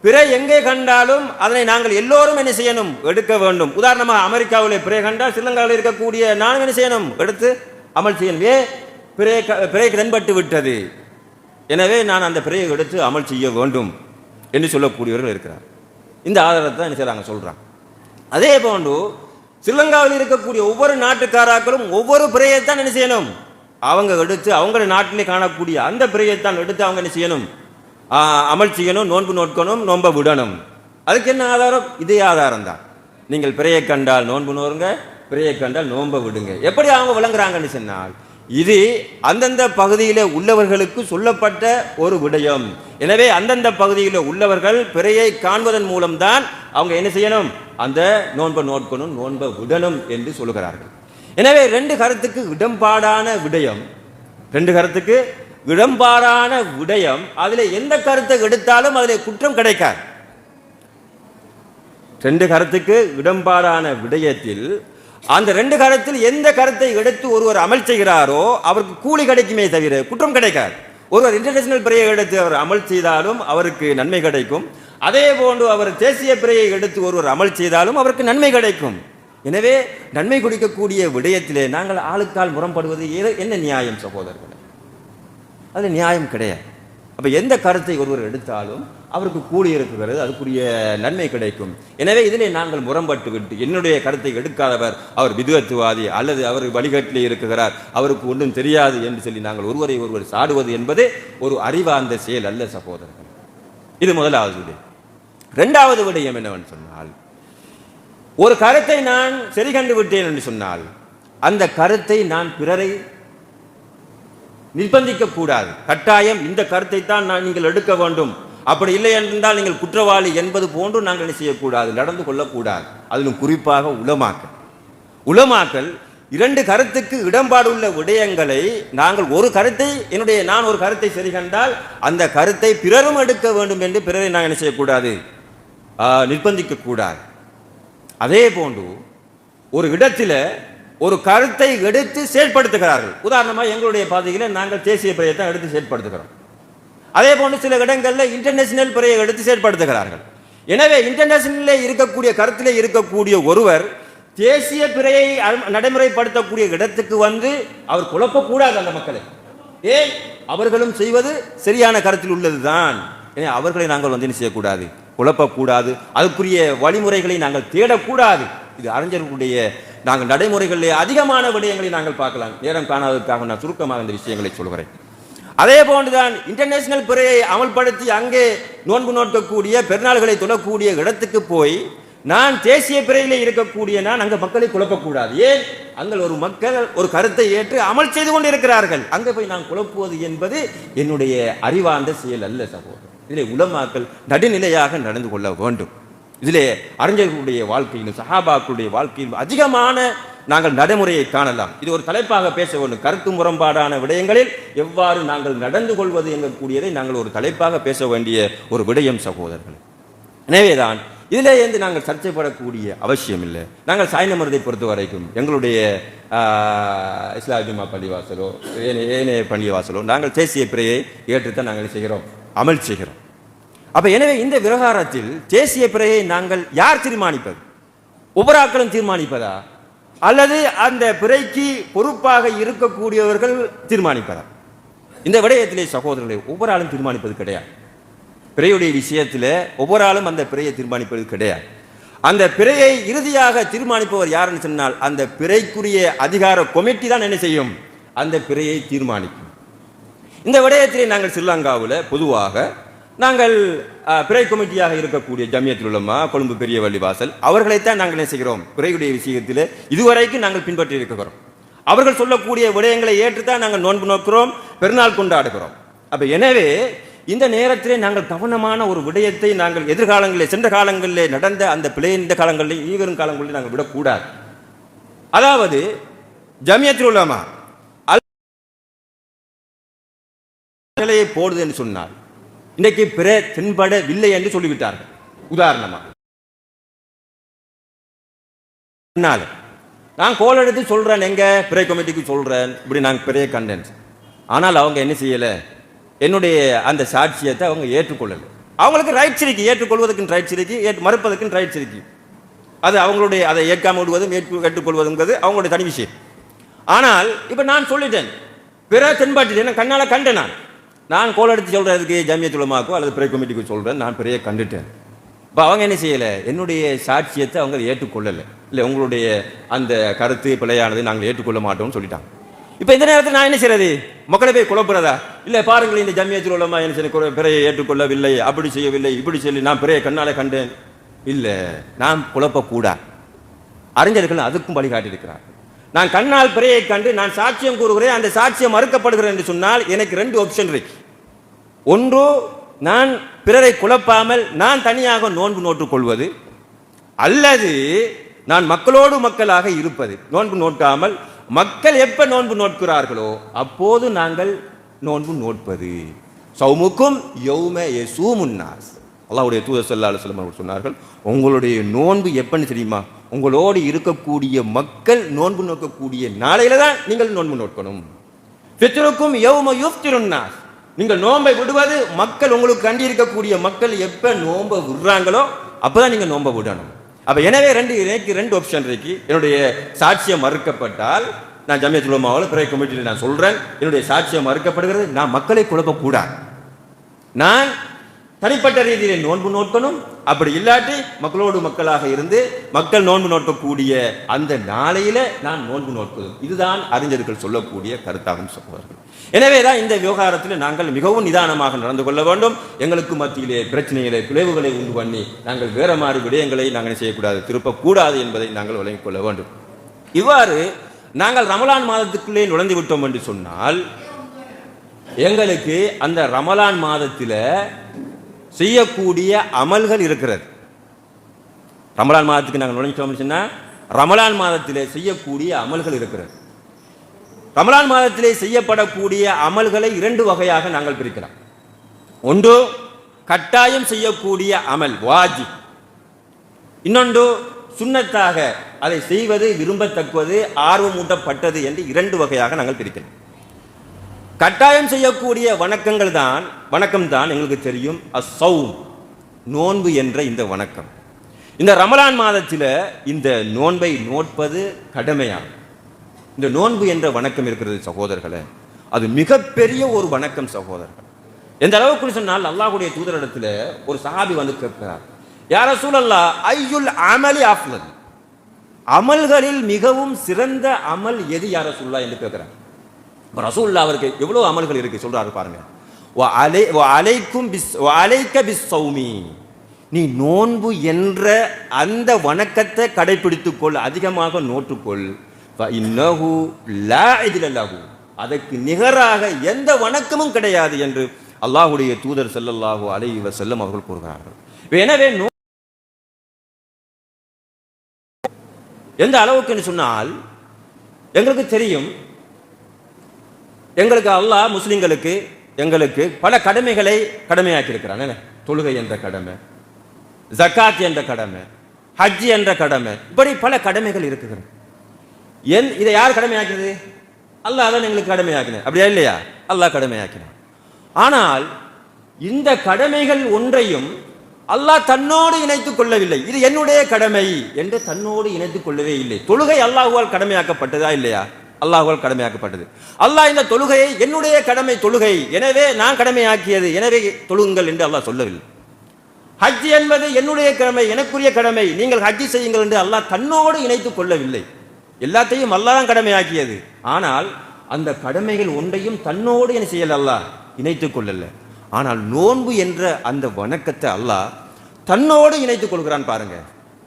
பிறை எங்கே கண்டாலும் அதனை நாங்கள் எல்லோரும் என்ன செய்யணும், எடுக்க வேண்டும். உதாரணமாக அமெரிக்காவில் பிறை கண்டால் ஸ்ரீலங்காவில் இருக்கக்கூடிய நானும் என்ன செய்யணும், எடுத்து அமல் செய்யணும். பிறை தென்பட்டு விட்டது, எனவே நான் அந்த பிறையை எடுத்து அமல் செய்ய வேண்டும் என்று சொல்லக்கூடியவர்கள் இருக்கிறார். இந்த ஆதாரத்தை தான் என்ன செய்றாங்க சொல்றாங்க. அதே போன்று ஸ்ரீலங்காவில் இருக்கக்கூடிய ஒவ்வொரு நாட்டுக்காராக்களும் ஒவ்வொரு பிறையைத்தான் என்ன செய்யணும், அவங்க எடுத்து அவங்கள நாட்டிலே காணக்கூடிய அந்த பிறையைத்தான் எடுத்து அவங்க என்ன செய்யணும், அமல் செய்யணும், நோன்பு நோட்கணும், நோன்பை விடணும். அதுக்கு என்ன ஆதாரம்? இதே ஆதாரம் தான். நீங்கள் பிறையை கண்டால் நோன்பு நோருங்க, பிறையை கண்டால் நோன்பை விடுங்க. எப்படி அவங்க விளங்குறாங்கன்னு சொன்னால், இது அந்தந்த பகுதியில் உள்ளவர்களுக்கு சொல்லப்பட்ட ஒரு விடயம். எனவே அந்தந்த பகுதியில் உள்ளவர்கள் பிறையை காண்பதன் மூலம்தான் அவங்க என்ன செய்யணும், அந்த நோன்பை நோட்கணும், நோன்பை விடணும் என்று சொல்லுகிறார்கள். எனவே ரெண்டு கருத்துக்கு இடம்பாடான விடயம், ரெண்டு கருத்துக்கு இடம்பாடான விடயம், அதில் எந்த கருத்தை எடுத்தாலும் அதில் குற்றம் கிடைக்காது. ரெண்டு கருத்துக்கு இடம்பாடான விடயத்தில் அந்த ரெண்டு கருத்தில் எந்த கருத்தை எடுத்து ஒருவர் அமல் செய்கிறாரோ அவருக்கு கூலி கிடைக்குமே தவிர குற்றம் கிடைக்காது. ஒருவர் இன்டர்நேஷனல் பிறையை எடுத்து அவர் அமல் செய்தாலும் அவருக்கு நன்மை கிடைக்கும். அதே போன்று அவர் தேசிய பிறையை எடுத்து ஒருவர் அமல் செய்தாலும் அவருக்கு நன்மை கிடைக்கும். எனவே நன்மை கொடுக்கக்கூடிய விடயத்திலே நாங்கள் ஆளுக்கால் முரண்படுவது என்ன நியாயம் சகோதரர்களே? அது நியாயம் கிடையாது. அப்ப எந்த கருத்தை ஒருவர் எடுத்தாலும் அவருக்கு கூலி இருக்கிறது, அதுக்குரிய நன்மை கிடைக்கும். எனவே இதிலே நாங்கள் முரண்பட்டு விட்டு என்னுடைய கருத்தை எடுக்காதவர் அவர் விதுவத்துவாதி அல்லது அவர் வழிகாட்டிலே இருக்கிறார், அவருக்கு ஒன்றும் தெரியாது என்று சொல்லி நாங்கள் ஒருவரை ஒருவர் சாடுவது என்பது ஒரு அறிவார்ந்த செயல் அல்ல சகோதரர்கள். இது முதலாவது விடயம். இரண்டாவது விடயம் என்னவென்று சொன்னால், ஒரு கருத்தை நான் சரி கண்டு விட்டேன் என்று சொன்னால் அந்த கருத்தை நான் பிறரை நிர்பந்திக்க கூடாது. கட்டாயம் இந்த கருத்தை தான் நீங்கள் எடுக்க வேண்டும், அப்படி இல்லை என்றால் நீங்கள் குற்றவாளி என்பது போன்று நாங்கள் செய்யக்கூடாது, நடந்து கொள்ளக்கூடாது. அதிலும் குறிப்பாக உலமாக்கல் இரண்டு கருத்துக்கு இடம்பாடுள்ள விடயங்களை நாங்கள் ஒரு கருத்தை நான் ஒரு கருத்தை சரி கண்டால் அந்த கருத்தை பிறரும் எடுக்க வேண்டும் என்று பிறரை நாங்கள் என்ன செய்யக்கூடாது, நிர்பந்திக்க கூடாது. அதே போன்று ஒரு இடத்தில் ஒரு கருத்தை எடுத்து செயல்படுத்துகிறார்கள். உதாரணமாக எங்களுடைய பாதையில் நாங்கள் தேசிய பிறையை எடுத்து செயல்படுத்துகிறோம். அதே போன்று சில இடங்களில் இன்டர்நேஷனல் பிறையை எடுத்து செயல்படுத்துகிறார்கள். எனவே இன்டர்நேஷனலில் இருக்கக்கூடிய கருத்திலே இருக்கக்கூடிய ஒருவர் தேசிய பிறையை நடைமுறைப்படுத்தக்கூடிய இடத்துக்கு வந்து அவர் குழப்பக்கூடாது அந்த மக்களை. ஏன்? அவர்களும் செய்வது சரியான கருத்தில் உள்ளதுதான். எனவே அவர்களை நாங்கள் வந்து என்ன செய்யக்கூடாது, குழப்பக்கூடாது. அதுக்குரிய வழிமுறைகளை நாங்கள் தேடக்கூடாது. இது அறிஞர்களுடைய நாங்கள் நடைமுறைகளிலே அதிகமான விடயங்களை நாங்கள் பார்க்கலாம். நேரம் காணாததற்காக நான் சுருக்கமாக இந்த விஷயங்களை சொல்கிறேன். அதே போன்றுதான் இன்டர்நேஷனல் பிறையை அமல்படுத்தி அங்கே நோன்பு நோக்கக்கூடிய பெருநாள்களை தொழக்கூடிய இடத்துக்கு போய் நான் தேசிய பிறையிலே இருக்கக்கூடிய நான் அங்கே மக்களை குழப்பக்கூடாது. ஏன்? அங்கே ஒரு மக்கள் ஒரு கருத்தை ஏற்று அமல் செய்து கொண்டு இருக்கிறார்கள், அங்கே போய் நான் குழப்புவது என்பது என்னுடைய அறிவார்ந்த செயல் அல்ல சகோதரர். இதிலே உலமாக்கள் நடுநிலையாக நடந்து கொள்ள வேண்டும். இதிலே அறிஞர்களுடைய வாழ்க்கையிலும் சஹாபாக்களுடைய வாழ்க்கையிலும் அதிகமான நாங்கள் நடைமுறையை காணலாம். இது ஒரு தலைப்பாக பேச வேண்டும். கருத்து முரண்பாடான விடயங்களில் எவ்வாறு நாங்கள் நடந்து கொள்வது என்கூடியதை நாங்கள் ஒரு தலைப்பாக பேச வேண்டிய ஒரு விடயம் சகோதரர்கள். எனவேதான் இதிலே இருந்து நாங்கள் சர்ச்சைப்படக்கூடிய அவசியம் இல்லை. நாங்கள் சாய்ந்தமருதை பொறுத்த வரைக்கும் எங்களுடைய இஸ்லாஜுமா பள்ளிவாசலோ ஏனைய பள்ளிவாசலோ நாங்கள் தேசிய பிறையை ஏற்றுத்தான் நாங்கள் செய்கிறோம், அமல் செய்கிறோம். அப்ப எனவே இந்த விவகாரத்தில் தேசிய பிறையை நாங்கள் யார் தீர்மானிப்பது? ஒவ்வொரு ஆக்களும் தீர்மானிப்பதா அல்லது அந்த பிறைக்கு பொறுப்பாக இருக்கக்கூடியவர்கள் தீர்மானிப்பதா? இந்த விடயத்திலே சகோதரர்களை ஒவ்வொரு ஆளும் தீர்மானிப்பது கிடையாது. பிறையுடைய விஷயத்தில் ஒவ்வொரு ஆளும் அந்த பிறையை தீர்மானிப்பது கிடையாது. அந்த பிறையை இறுதியாக தீர்மானிப்பவர் யாருன்னு சொன்னால் அந்த பிறைக்குரிய அதிகார கமிட்டி தான் என்ன செய்யும், அந்த பிறையை தீர்மானிக்கும். இந்த விடயத்திலே நாங்கள் ஸ்ரீலங்காவில் பொதுவாக நாங்கள் பிறை கமிட்டியாக இருக்கக்கூடிய ஜமியத்துல் உலமா கொழும்பு பெரிய வள்ளிவாசல் அவர்களைத்தான் நாங்கள் என்ன செய்கிறோம், பிறையுடைய விஷயத்தில் இதுவரைக்கும் நாங்கள் பின்பற்றி இருக்கிறோம். அவர்கள் சொல்லக்கூடிய விடயங்களை ஏற்றுத்தான் நாங்கள் நோன்பு நோக்கிறோம், பெருநாள் கொண்டாடுகிறோம். அப்ப எனவே இந்த நேரத்திலே நாங்கள் கவனமான ஒரு விடயத்தை நாங்கள் எதிர்காலங்களில் சென்ற காலங்களில் நடந்த அந்த பிழை இந்த காலங்களில் ஈவரும் காலங்களில் நாங்கள் விடக்கூடாது. அதாவது ஜமியத்துல் உலமா போடுது என்று சொன்னார், இன்றைக்கு பிற தென்படவில்லை என்று சொல்லிவிட்டார்கள். உதாரணமாக நான் கோல் எடுத்து சொல்றேன், எங்க பிறை கமிட்டிக்கு சொல்றேன், இப்படி நான் பிறையை கண்டேன். ஆனால் அவங்க என்ன செய்யல, என்னுடைய அந்த சாட்சியத்தை அவங்க ஏற்றுக்கொள்ளல. அவங்களுக்கு ரைட்ஸ் இருக்கு, ஏற்றுக்கொள்வதற்கு ரைட்ஸ் இருக்கு, மறுப்பதற்கு ரைட்ஸ் இருக்கு. அது அவங்களுடைய அதை ஏற்காம விடுவதும் ஏற்றுக்கொள்வதுங்கிறது அவங்களுடைய தனி விஷயம். ஆனால் இப்ப நான் சொல்லிட்டேன், பிற தென்பட்டு கண்ணால கண்டேன் நான். நான் கோல் எடுத்து சொல்றதுக்கு ஜமியத்துல் உலமாக்கோ அல்லது பிறை கமிட்டிக்கு சொல்றேன், நான் பிறையை கண்டுட்டேன். இப்போ அவங்க என்ன செய்யலை, என்னுடைய சாட்சியத்தை அவங்க ஏற்றுக்கொள்ளலை. இல்லை, உங்களுடைய அந்த கருத்து பிழையானது நாங்கள் ஏற்றுக்கொள்ள மாட்டோம்னு சொல்லிட்டாங்க. இப்போ இந்த நேரத்தில் நான் என்ன செய்யறது, மக்களை போய் குழப்புறதா? இல்லை, பாருங்கள் இந்த ஜமியத்துல் உலமா என்ன செய்ய பிறையை ஏற்றுக்கொள்ளவில்லை, அப்படி செய்யவில்லை, இப்படி சொல்லி நான் பிறையை கண்ணாலே கண்டேன். இல்லை, நான் குழப்பக்கூடாது. அறிஞர்கள் அதுக்கும் வழிகாட்டியிருக்கிறார். நான் கண்ணால் பிறையை கண்டு நான் சாட்சியம் கூறுகிறேன், அந்த சாட்சியம் மறுக்கப்படுகிறேன் என்று சொன்னால் எனக்கு 2 ஆப்ஷன் இருக்கு. ஒன்று, நான் பிறரை குழப்பாமல் நான் தனியாக நோன்பு நோட்டுக் கொள்வது, அல்லது நான் மக்களோடு மக்களாக இருப்பது. நோன்பு நோட்டாமல் மக்கள் எப்ப நோன்பு நோட்கிறார்களோ அப்போது நாங்கள் நோன்பு நோட்பது. சௌமுக்கும் யௌம யஸூமுன்னாஸ். அல்லாஹ்வுடைய தூதர் ஸல்லல்லாஹு அலைஹி வஸல்லம் அவர்கள் சொன்னார்கள், உங்களுடைய நோன்பு எப்பன்னு தெரியுமா? உங்களோடு இருக்கக்கூடிய மக்கள் நோன்பு நோக்கக்கூடிய நாளையில தான் நீங்கள் நோன்பு நோக்கணும். ஃபித்ருக்கும் யௌம யுஃப்திருன்னாஸ். நீங்கள் நோன்பை விடுவது மக்கள் உங்களுக்கு கண்டி இருக்கக்கூடிய மக்கள் எப்ப நோன்பை விடுறாங்களோ அப்பதான் நீங்க நோன்பை விடணும். அப்ப எனவே எனக்கு 2 ஆப்ஷன் இருக்கு. என்னுடைய சாட்சியம் மறுக்கப்பட்டால் நான் ஜமியத்துல் உலமாவில் பிறை கமிட்டியில் நான் சொல்றேன், என்னுடைய சாட்சியம் மறுக்கப்படுகிறது, நான் மக்களை குழப்பக்கூடாது, நான் தனிப்பட்ட ரீதியில் நோன்பு நோக்கணும். அப்படி இல்லாட்டி மக்களோடு மக்களாக இருந்து மக்கள் நோன்பு நோக்கக்கூடிய அந்த நாளையில நான் நோன்பு நோக்குவது. இதுதான் அறிஞர்கள் சொல்லக்கூடிய கருத்தாகும் சொல்வார்கள். எனவேதான் இந்த விவகாரத்தில் நாங்கள் மிகவும் நிதானமாக நடந்து கொள்ள வேண்டும். எங்களுக்கு மத்தியிலே பிரச்சனைகளை விளைவுகளை உண்டு பண்ணி நாங்கள் வேற மாதிரி விடயங்களை நாங்கள் செய்யக்கூடாது, திருப்பக்கூடாது என்பதை நாங்கள் விளங்கிக் கொள்ள வேண்டும். இவ்வாறு நாங்கள் ரமலான் மாதத்துக்குள்ளே நுழைந்து விட்டோம் என்று சொன்னால் எங்களுக்கு அந்த ரமலான் மாதத்தில் செய்யக்கூடிய அமல்கள் இருக்கிறது. ரமலான் மாதத்துக்கு நாங்கள் நுழைஞ்சோம்னு சொன்னா ரமலான் மாதத்திலே செய்யக்கூடிய அமல்கள் இருக்கிறது. ரமலான் மாதத்திலே செய்யப்படக்கூடிய அமல்களை 2 வகையாக நாங்கள் பிரிக்கலாம். ஒன்று கட்டாயம் செய்யக்கூடிய அமல் வாஜிப், இன்னொன்று சுன்னத்தாக அதை செய்வது விரும்பத்தக்கது ஆர்வமூட்டப்பட்டது என்று 2 வகையாக நாங்கள் பிரிக்கலாம். கட்டாயம் செய்யக்கூடிய வணக்கம் தான் எங்களுக்கு தெரியும் அஸ்ஸௌம், நோன்பு என்ற இந்த வணக்கம். இந்த ரமலான் மாதத்தில் இந்த நோன்பை நோட்பது கடமையாகும். இந்த நோன்பு என்ற வணக்கம் இருக்கிறது சகோதரர்களே, அது மிகப்பெரிய ஒரு வணக்கம் சகோதரர்கள். எந்த அளவுக்கு சொன்னால் அல்லாஹ்வுடைய தூதரிடத்தில் ஒரு சஹாபி வந்து கேட்கிறார், யா ரசூலல்லாஹ் ஐயுல் அமலி அஃலல், அமல்களில் மிகவும் சிறந்த அமல் எது யா ரசூலுல்லாஹ் என்று கேட்கிறார். ரசூலுல்லாஹ் அவருக்கு எவ்வளவு அமல்கள் இருக்கு சொல்றாரு பாருங்க. நீ நோன்பு என்ற அந்த வணக்கத்தை கடைபிடித்துக் கொள், அதிகமாக நோட்டுக்கொள். அதற்கு நிகராக எந்த வணக்கமும் கிடையாது என்று அல்லாஹ்வுடைய தூதர் ஸல்லல்லாஹு அலைஹி வஸல்லம் அவர்கள் கூறுகிறார்கள். எனவே எந்த அளவுக்கு சொன்னால் எங்களுக்கு தெரியும், எங்களுக்கு அல்லாஹ் முஸ்லிம்களுக்கு எங்களுக்கு பல கடமைகளை கடமையாக்கி இருக்கிறான். தொழுகை என்ற கடமை, ஜக்காத் என்ற கடமை, ஹஜ் என்ற கடமை, இப்படி பல கடமைகள் இருக்குகிறது. இதை யார் கடமையாக்கிறது? அல்லாஹ் தான் எங்களுக்கு கடமையாக்கின, அப்படியா இல்லையா? அல்லாஹ் கடமையாக்கினான். ஆனால் இந்த கடமைகள் ஒன்றையும் அல்லாஹ் தன்னோடு இணைத்துக் கொள்ளவில்லை. இது என்னுடைய கடமை என்று தன்னோடு இணைத்துக் கொள்ளவே இல்லை. தொழுகை அல்லாஹ்வால் கடமையாக்கப்பட்டதா இல்லையா? அல்லாஹ்வால் கடமையாக்கப்பட்டது. அல்லாஹ் இந்த தொழுகையை என்னுடைய கடமை தொழுகை, எனவே நான் கடமையாக்கியது, எனவே தொழுங்கள் என்று அல்லாஹ் சொல்லவில்லை. ஹஜ் என்பது என்னுடைய கடமை, எனக்குரிய கடமை, நீங்கள் ஹஜ் செய்யுங்கள் என்று அல்லாஹ் தன்னோடு இணைத்துக் கொள்ளவில்லை. எல்லாத்தையும் அல்லாஹ் தான் கடமையாக்கியது. ஆனால் அந்த கடமைகள் ஒன்றையும் தன்னோடு என்ன செய்யல, அல்லாஹ் இணைத்துக் கொள்ளல. ஆனால் நோன்பு என்ற அந்த வணக்கத்தை அல்லாஹ் தன்னோடு இணைத்துக் கொள்கிறான் பாருங்க.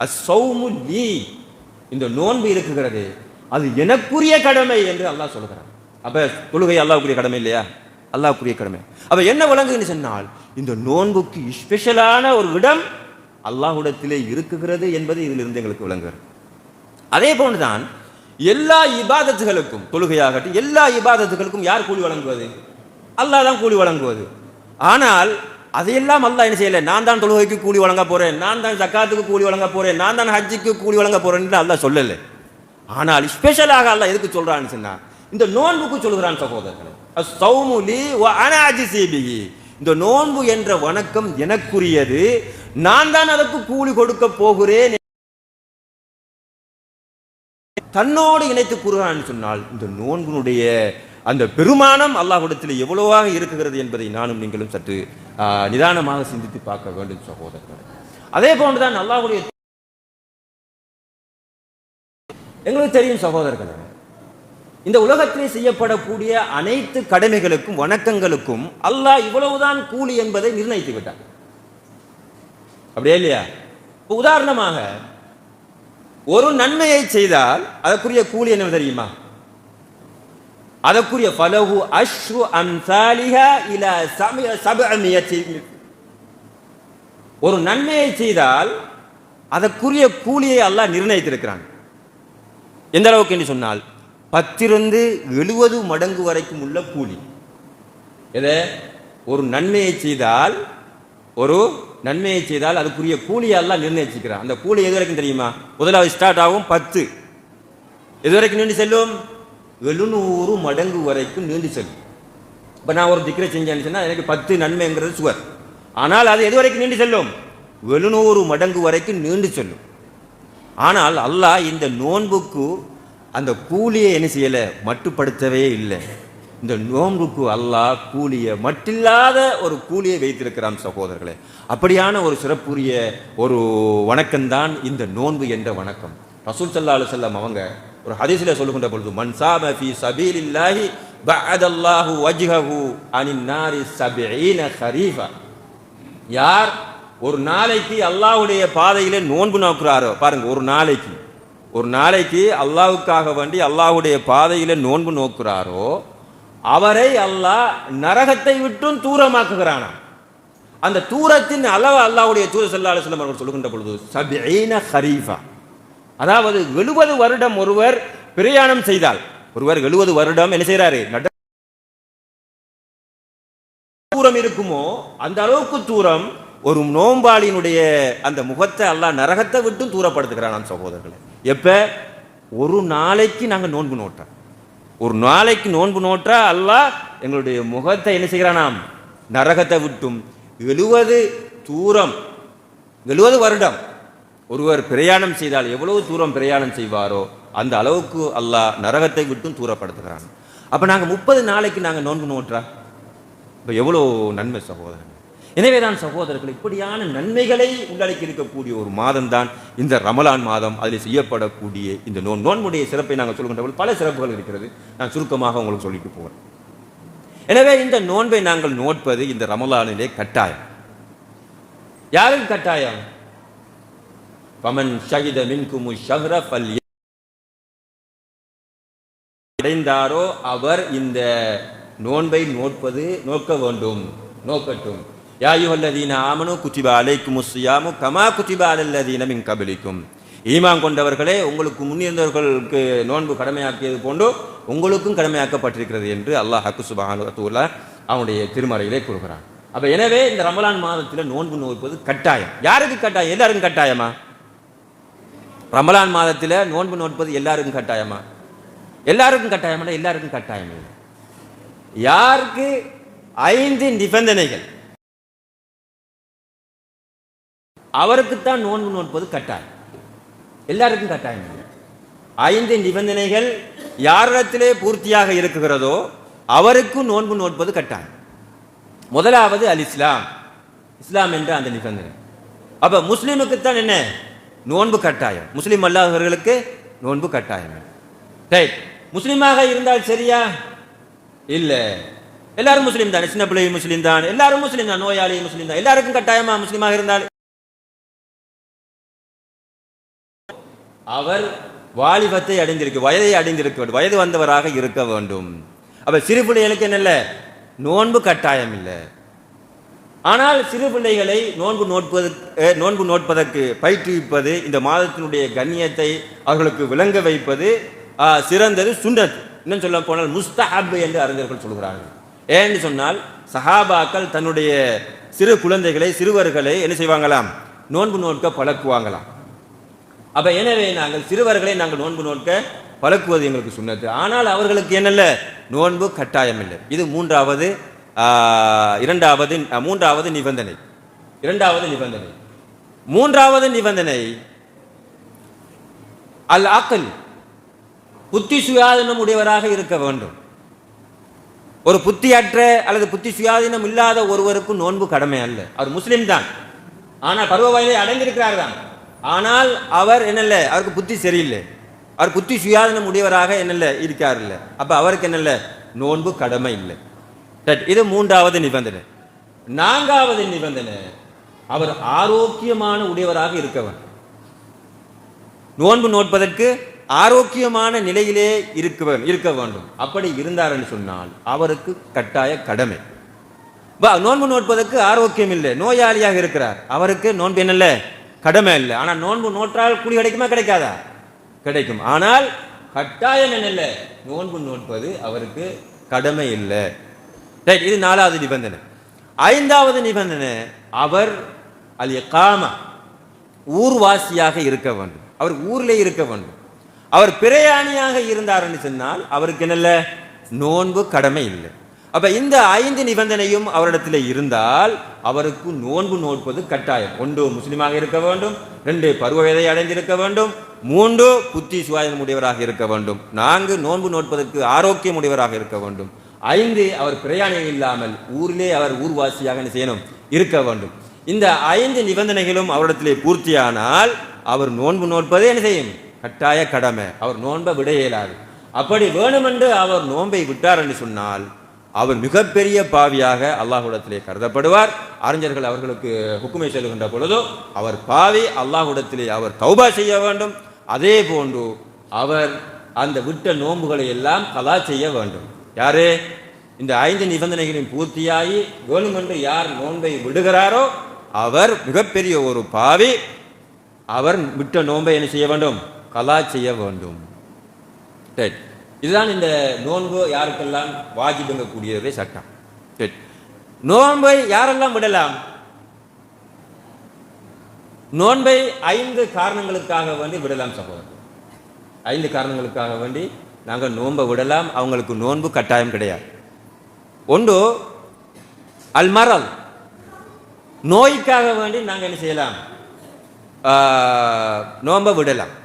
அஸ்ஸௌமு லீ, இந்த நோன்பு இருக்குகிறது அது எனக்குரிய கடமை என்று அல்லாஹ் சொல்கிறான். அப்ப தொழுகை அல்லாஹ்வுக்குரிய கடமை இல்லையா? அல்லாஹ்வுக்குரிய கடமை. அப்ப என்ன விளங்குன்னு சொன்னால் இந்த நோன்புக்கு ஸ்பெஷலான ஒரு இடம் அல்லாஹ்விடத்திலே இருக்குகிறது என்பது இதிலிருந்து எங்களுக்கு விளங்குகிறது. அதே போன்றுதான் எல்லா இபாதத்துகளுக்கும், தொழுகையாகட்டும் எல்லா இபாதத்துகளுக்கும் யார் கூலி வழங்குவது? அல்லாஹ் தான் கூலி வழங்குவது. ஆனால் அதையெல்லாம் அல்லாஹ் என்ன செய்யல, நான் தான் தொழுகைக்கு கூலி வழங்க போறேன், நான் தான் ஜக்காத்துக்கு கூலி வழங்க போறேன், நான் தான் ஹஜ்ஜுக்கு கூலி வழங்க போறேன் என்று அல்லாஹ் சொல்லலை. ஆனால் ஸ்பெஷலாக அல்லாஹ் எதுக்கு சொல்றான்னு சொன்னா இந்த நோன்புக்கு சொல்கிறான் சகோதரர்களே. அஸ்ஸௌமு லீ வ அனா அஜ்ஸி பிஹி, இந்த நோன்பு என்ற வணக்கம் எனக்குரியது, நான் தான் அதற்கு கூலி கொடுக்க போகிறேன் தன்னோடு இணைத்து கூறுகிறான்னு சொன்னால் இந்த நோன்பினுடைய அந்த பெருமானம் அல்லாஹ்விடத்தில் எவ்வளவாக இருக்குகிறது என்பதை நானும் நீங்களும் சற்று நிதானமாக சிந்தித்து பார்க்க வேண்டும் சகோதரர்கள். அதே போன்றுதான் அல்லாஹ்வுடைய எங்களுக்கு தெரியும் சகோதரர்கள், இந்த உலகத்திலே செய்யப்படக்கூடிய அனைத்து கடமைகளுக்கும் வணக்கங்களுக்கும் அல்லாஹ் இவ்வளவுதான் கூலி என்பதை நிர்ணயித்து விட்டார். அப்படியே இல்லையா? உதாரணமாக ஒரு நன்மையை செய்தால் அதற்குரிய கூலி என்ன தெரியுமா? அதற்குரிய ஃபலஹு அஷ்ரு அம்சாலிஹா இலா 700. ஒரு நன்மையை செய்தால் அதற்குரிய கூலியை அல்லாஹ் நிர்ணயித்திருக்கிறான். எந்த அளவுக்கு என்று சொன்னால் 10 70 மடங்கு வரைக்கும் உள்ள கூலி. எதை? ஒரு நன்மையை செய்தால் அதுக்குரிய கூலியை எல்லாம் நிர்ணயிச்சுக்கிறான். அந்த கூலி எது வரைக்கும் தெரியுமா? முதலாவது ஸ்டார்ட் ஆகும் 10, எது வரைக்கும் நீண்டு செல்லும்? 700 மடங்கு வரைக்கும் நீண்டு செல்லும். இப்போ நான் ஒரு திக்ரை செஞ்சேன்னு சொன்னால் எனக்கு 10 நன்மைங்கிறது சுவர். ஆனால் அது எது வரைக்கும் நீண்டு செல்லும்? 700 மடங்கு வரைக்கும் நீண்டு செல்லும். ஆனால் அல்லாஹ் இந்த நோன்புக்கு அந்த கூலியை என்ன செய்யலை? மட்டுப்படுத்தவே இல்லை. இந்த நோன்புக்கு அல்லாஹ் கூலியை மட்டில்லாத ஒரு கூலியை வைத்திருக்கிறான் சகோதரர்களே. அப்படியான ஒரு சிறப்புரிய ஒரு வணக்கம்தான் இந்த நோன்பு என்ற வணக்கம். ரசூல் ஸல்லல்லாஹு அலைஹி வஸல்லம் அவங்க ஒரு ஹதீஸில் சொல்லுகின்ற பொழுது, மன் ஸாம ஃபீ ஸபீலில்லாஹி பஅதல்லாஹு வஜ்ஹஹு அனின் நாரி 70 ஹரீஃபா. யார் ஒரு நாளைக்கு அல்லாஹ்வுடைய பாதையிலே நோன்பு நோக்குறாரோ, பாருங்க, ஒரு நாளைக்கு அல்லாஹ்வுக்காக வேண்டி அல்லாஹ்வுடைய பாதையிலே நோன்பு நோக்குறாரோ அவரை அல்லாஹ் நரகத்தை விட்டும் தூரமாக்குகிறானா. அந்த தூரத்தின் அளவு அல்லாஹ்வுடைய தூதர் ஸல்லல்லாஹு அலைஹி வஸல்லம் அவர்கள் சொல்லுகின்ற பொழுது 70 ஹரீஃபா, அதாவது 70 வருடம் ஒருவர் பிரயாணம் செய்தால், ஒருவர் 70 வருடம் என்ன செய்யறாரு? தூரம் இருக்குமோ அந்த அளவுக்கு தூரம் ஒரு நோம்பாளியினுடைய அந்த முகத்தை அல்லாஹ் நரகத்தை விட்டும் தூரப்படுத்துகிறான் சகோதரர்களே. எப்ப? ஒரு நாளைக்கு நாங்கள் நோன்பு நோட்டோம், ஒரு நாளைக்கு நோன்பு நோட்டா அல்லாஹ் எங்களுடைய முகத்தை என்ன செய்கிறானாம்? நரகத்தை விட்டும் 70 வருடம் ஒருவர் பிரயாணம் செய்தால் எவ்வளவு தூரம் பிரயாணம் செய்வாரோ அந்த அளவுக்கு அல்லாஹ் நரகத்தை விட்டும் தூரப்படுத்துகிறான். அப்ப நாங்க 30 நாளைக்கு நாங்க நோன்பு நோட்டா இப்ப எவ்வளவு நன்மை சகோதரன். எனவேதான் சகோதரர்கள், இப்படியான நன்மைகளை உள்ளடக்கி இருக்கக்கூடிய ஒரு மாதம் தான் இந்த ரமலான் மாதம். அதில் செய்யப்படக்கூடிய இந்த நோன்புடைய சிறப்பை நாங்கள் சொல்கின்ற பல சிறப்புகள் இருக்கிறது. நான் சுருக்கமாக உங்களுக்கு சொல்லிட்டு போவேன். எனவே இந்த நோன்பை நாங்கள் நோட்பது இந்த ரமலானிலே கட்டாயம். யாருக்கு கட்டாயம்? பமன் ஷஹித மின்குமு ஷஹ்ர ஃபல்யடைந்தாரோ அவர் இந்த நோன்பை நோக்க வேண்டும், நோக்கட்டும். யா அய்யுஹல்லதீன ஆமனூ குத்திப அலைக்குமுஸ் ஸியாமு கமா குத்திப அலல்லதீன மின் கப்லிக்கும். ஈமான் கொண்டவர்களே, உங்களுக்கு முன்னிருந்தவர்களுக்கு நோன்பு கடமையாக்கியது போன்று உங்களுக்கும் கடமையாக்கப்பட்டிருக்கிறது என்று அல்லாஹ் சுப்ஹானஹு வ தஆலா அவனுடைய திருமறையிலே கூறுகிறான். அப்ப எனவே இந்த ரமலான் மாதத்தில் நோன்பு நோற்பது கட்டாயம். யாருக்கு கட்டாயம்? எல்லாருக்கும் கட்டாயமா? ரமலான் மாதத்தில் நோன்பு நோற்பது எல்லாருக்கும் கட்டாயமா? எல்லாருக்கும் கட்டாயமா? எல்லாருக்கும் கட்டாயம் இல்லை. யாருக்கு 5 நிபந்தனைகள் அவருக்குத்தான் நோன்பு நோற்பது கட்டாயம், எல்லாருக்கும் கட்டாயம் இல்லை. 5 நிபந்தனைகள் யாரிடத்திலே பூர்த்தியாக இருக்குகிறதோ அவருக்கும் நோன்பு நோற்பது கட்டாயம். முதலாவது அல் இஸ்லாம், இஸ்லாம் என்ற அந்த நிபந்தனை. அப்ப முஸ்லிமுக்குத்தான் என்ன? நோன்பு கட்டாயம். முஸ்லிம் அல்லாதவர்களுக்கு நோன்பு கட்டாயம். ரைட், முஸ்லிமாக இருந்தால் சரியா? இல்ல, எல்லாரும் முஸ்லீம் தான், சின்ன பிள்ளை முஸ்லீம் தான், எல்லாரும் முஸ்லீம் தான், நோயாளி முஸ்லீம் தான், எல்லாருக்கும் கட்டாயமா முஸ்லீமாக இருந்தால்? அவர் வாலிபத்தை அடைந்திருக்க, வயதை அடைந்திருக்க வேண்டும், வயது வந்தவராக இருக்க வேண்டும். அப்ப சிறு பிள்ளைகளுக்கு என்ன? நோன்பு கட்டாயம் இல்லை. ஆனால் சிறு பிள்ளைகளை நோன்பு நோட்பதற்கு பயிற்றுவிப்பது, இந்த மாதத்தினுடைய கண்ணியத்தை அவர்களுக்கு விளங்க வைப்பது சிறந்தது, சுன்னத். இன்னும் சொல்ல போனால் முஸ்தஹப் என்று அறிஞர்கள் சொல்கிறார்கள். ஏன்னு சொன்னால் சஹாபாக்கள் தன்னுடைய சிறு குழந்தைகளை, சிறுவர்களை என்ன செய்வாங்களாம்? நோன்பு நோட்க பழக்குவாங்களாம். அப்ப எனவே நாங்கள் சிறுவர்களை நாங்கள் நோன்பு நோட்க பழக்குவது எங்களுக்கு சுன்னத்து. ஆனால் அவர்களுக்கு என்னல்ல, நோன்பு கட்டாயம் இல்லை. இது மூன்றாவது நிபந்தனை. மூன்றாவது நிபந்தனை அல் அக்ல், புத்தி சுயாதீனம் உடையவராக இருக்க வேண்டும். ஒரு புத்தியற்ற அல்லது புத்தி சுயாதீனம் இல்லாத ஒருவருக்கு நோன்பு கடமை அல்ல. அவர் முஸ்லிம் தான், ஆனால் பருவ வயதை அடைந்திருக்கிறார் தான். ஆனால் அவர் என்னல்ல, அவருக்கு புத்தி சரியில்லை, அவர் புத்தி சுயாதீனம் உடையவராக என்னல்ல இருக்கார் இல்லை. அப்ப அவருக்கு என்னல்ல நோன்பு கடமை இல்லை. இது மூன்றாவது நிபந்தனை. நான்காவது நிபந்தனை, அவர் ஆரோக்கியமான உடையவராக இருக்கவர். நோன்பு நோட்பதற்கு ஆரோக்கியமான நிலையிலே இருக்க வேண்டும். அப்படி இருந்தார் என்று சொன்னால் அவருக்கு கட்டாய கடமை. நோன்பு நோட்பதற்கு ஆரோக்கியம் இல்லை, நோயாளியாக இருக்கிறார், அவருக்கு நோன்பு என்னல்ல கடமை இல்லை. ஆனால் நோன்பு நோற்றால் கூலி கிடைக்குமா? கிடைக்காதா? கிடைக்கும். ஆனால் கட்டாயம் என்னல்ல, நோன்பு நோட்பது அவருக்கு கடமை இல்லை. இது நாலாவது நிபந்தனை. ஐந்தாவது நிபந்தனை, அவர் அல் இகாமா ஊர்வாசியாக இருக்க வேண்டும். அவர் ஊரிலே இருக்க வேண்டும். அவர் பிரயாணியாக இருந்தார் என்று சொன்னால் அவருக்கு என்னல்ல நோன்பு கடமை இல்லை. அப்ப இந்த 5 நிபந்தனையும் அவரிடத்தில் இருந்தால் அவருக்கு நோன்பு நோட்பது கட்டாயம். 1 முஸ்லிமாக இருக்க வேண்டும், 2 பருவ வயதை அடைந்திருக்க வேண்டும், 3 புத்தி சுயாதீனம் உடையவராக இருக்க வேண்டும், 4 நோன்பு நோட்பதற்கு ஆரோக்கியம் உடையவராக இருக்க வேண்டும், 5 அவர் பிரயாணிகள் இல்லாமல் ஊரிலே அவர் ஊர்வாசியாக செய்யணும் இருக்க வேண்டும். இந்த 5 நிபந்தனைகளும் அவரிடத்திலே பூர்த்தியானால் அவர் நோன்பு நோட்பது என்ன செய்யும்? கட்டாய கடமை. அவர் நோன்பை விட இயலாது. அப்படி வேணுமென்று அவர் நோன்பை விட்டார் என்று சொன்னால் அவர் மிகப்பெரிய பாவியாக அல்லாஹ்விடத்திலே கருதப்படுவார். அறிஞர்கள் அவர்களுக்கு ஹுக்குமை சொல்லுகின்ற பொழுதோ அவர் பாவி, அல்லாஹ்விடத்திலே அவர் தௌபா செய்ய வேண்டும். அதே போன்று அவர் அந்த விட்ட நோன்புகளை எல்லாம் கலா செய்ய வேண்டும். யாரு? இந்த 5 நிபந்தனைகளின் பூர்த்தியாகி வேணுமென்று யார் நோன்பை விடுகிறாரோ அவர் மிகப்பெரிய ஒரு பாவி. அவர் விட்ட நோன்பை என்ன செய்ய வேண்டும்? கலா செய்ய வேண்டும். இதுதான் இந்த நோன்பு யாருக்கெல்லாம் வாஜிபங்கக்கூடியதே சட்டம். நோன்பை யாரெல்லாம் விடலாம்? நோன்பை 5 காரணங்களுக்காக வேண்டி விடலாம் சகோதரர். 5 காரணங்களுக்காக வேண்டி நாங்கள் நோன்பை விடலாம். அவங்களுக்கு நோன்பு கட்டாயம் கிடையாது. 1 அல் மரல், நோய்க்காக வேண்டி நாங்கள் என்ன செய்யலாம்? நோன்பை விடலாம்.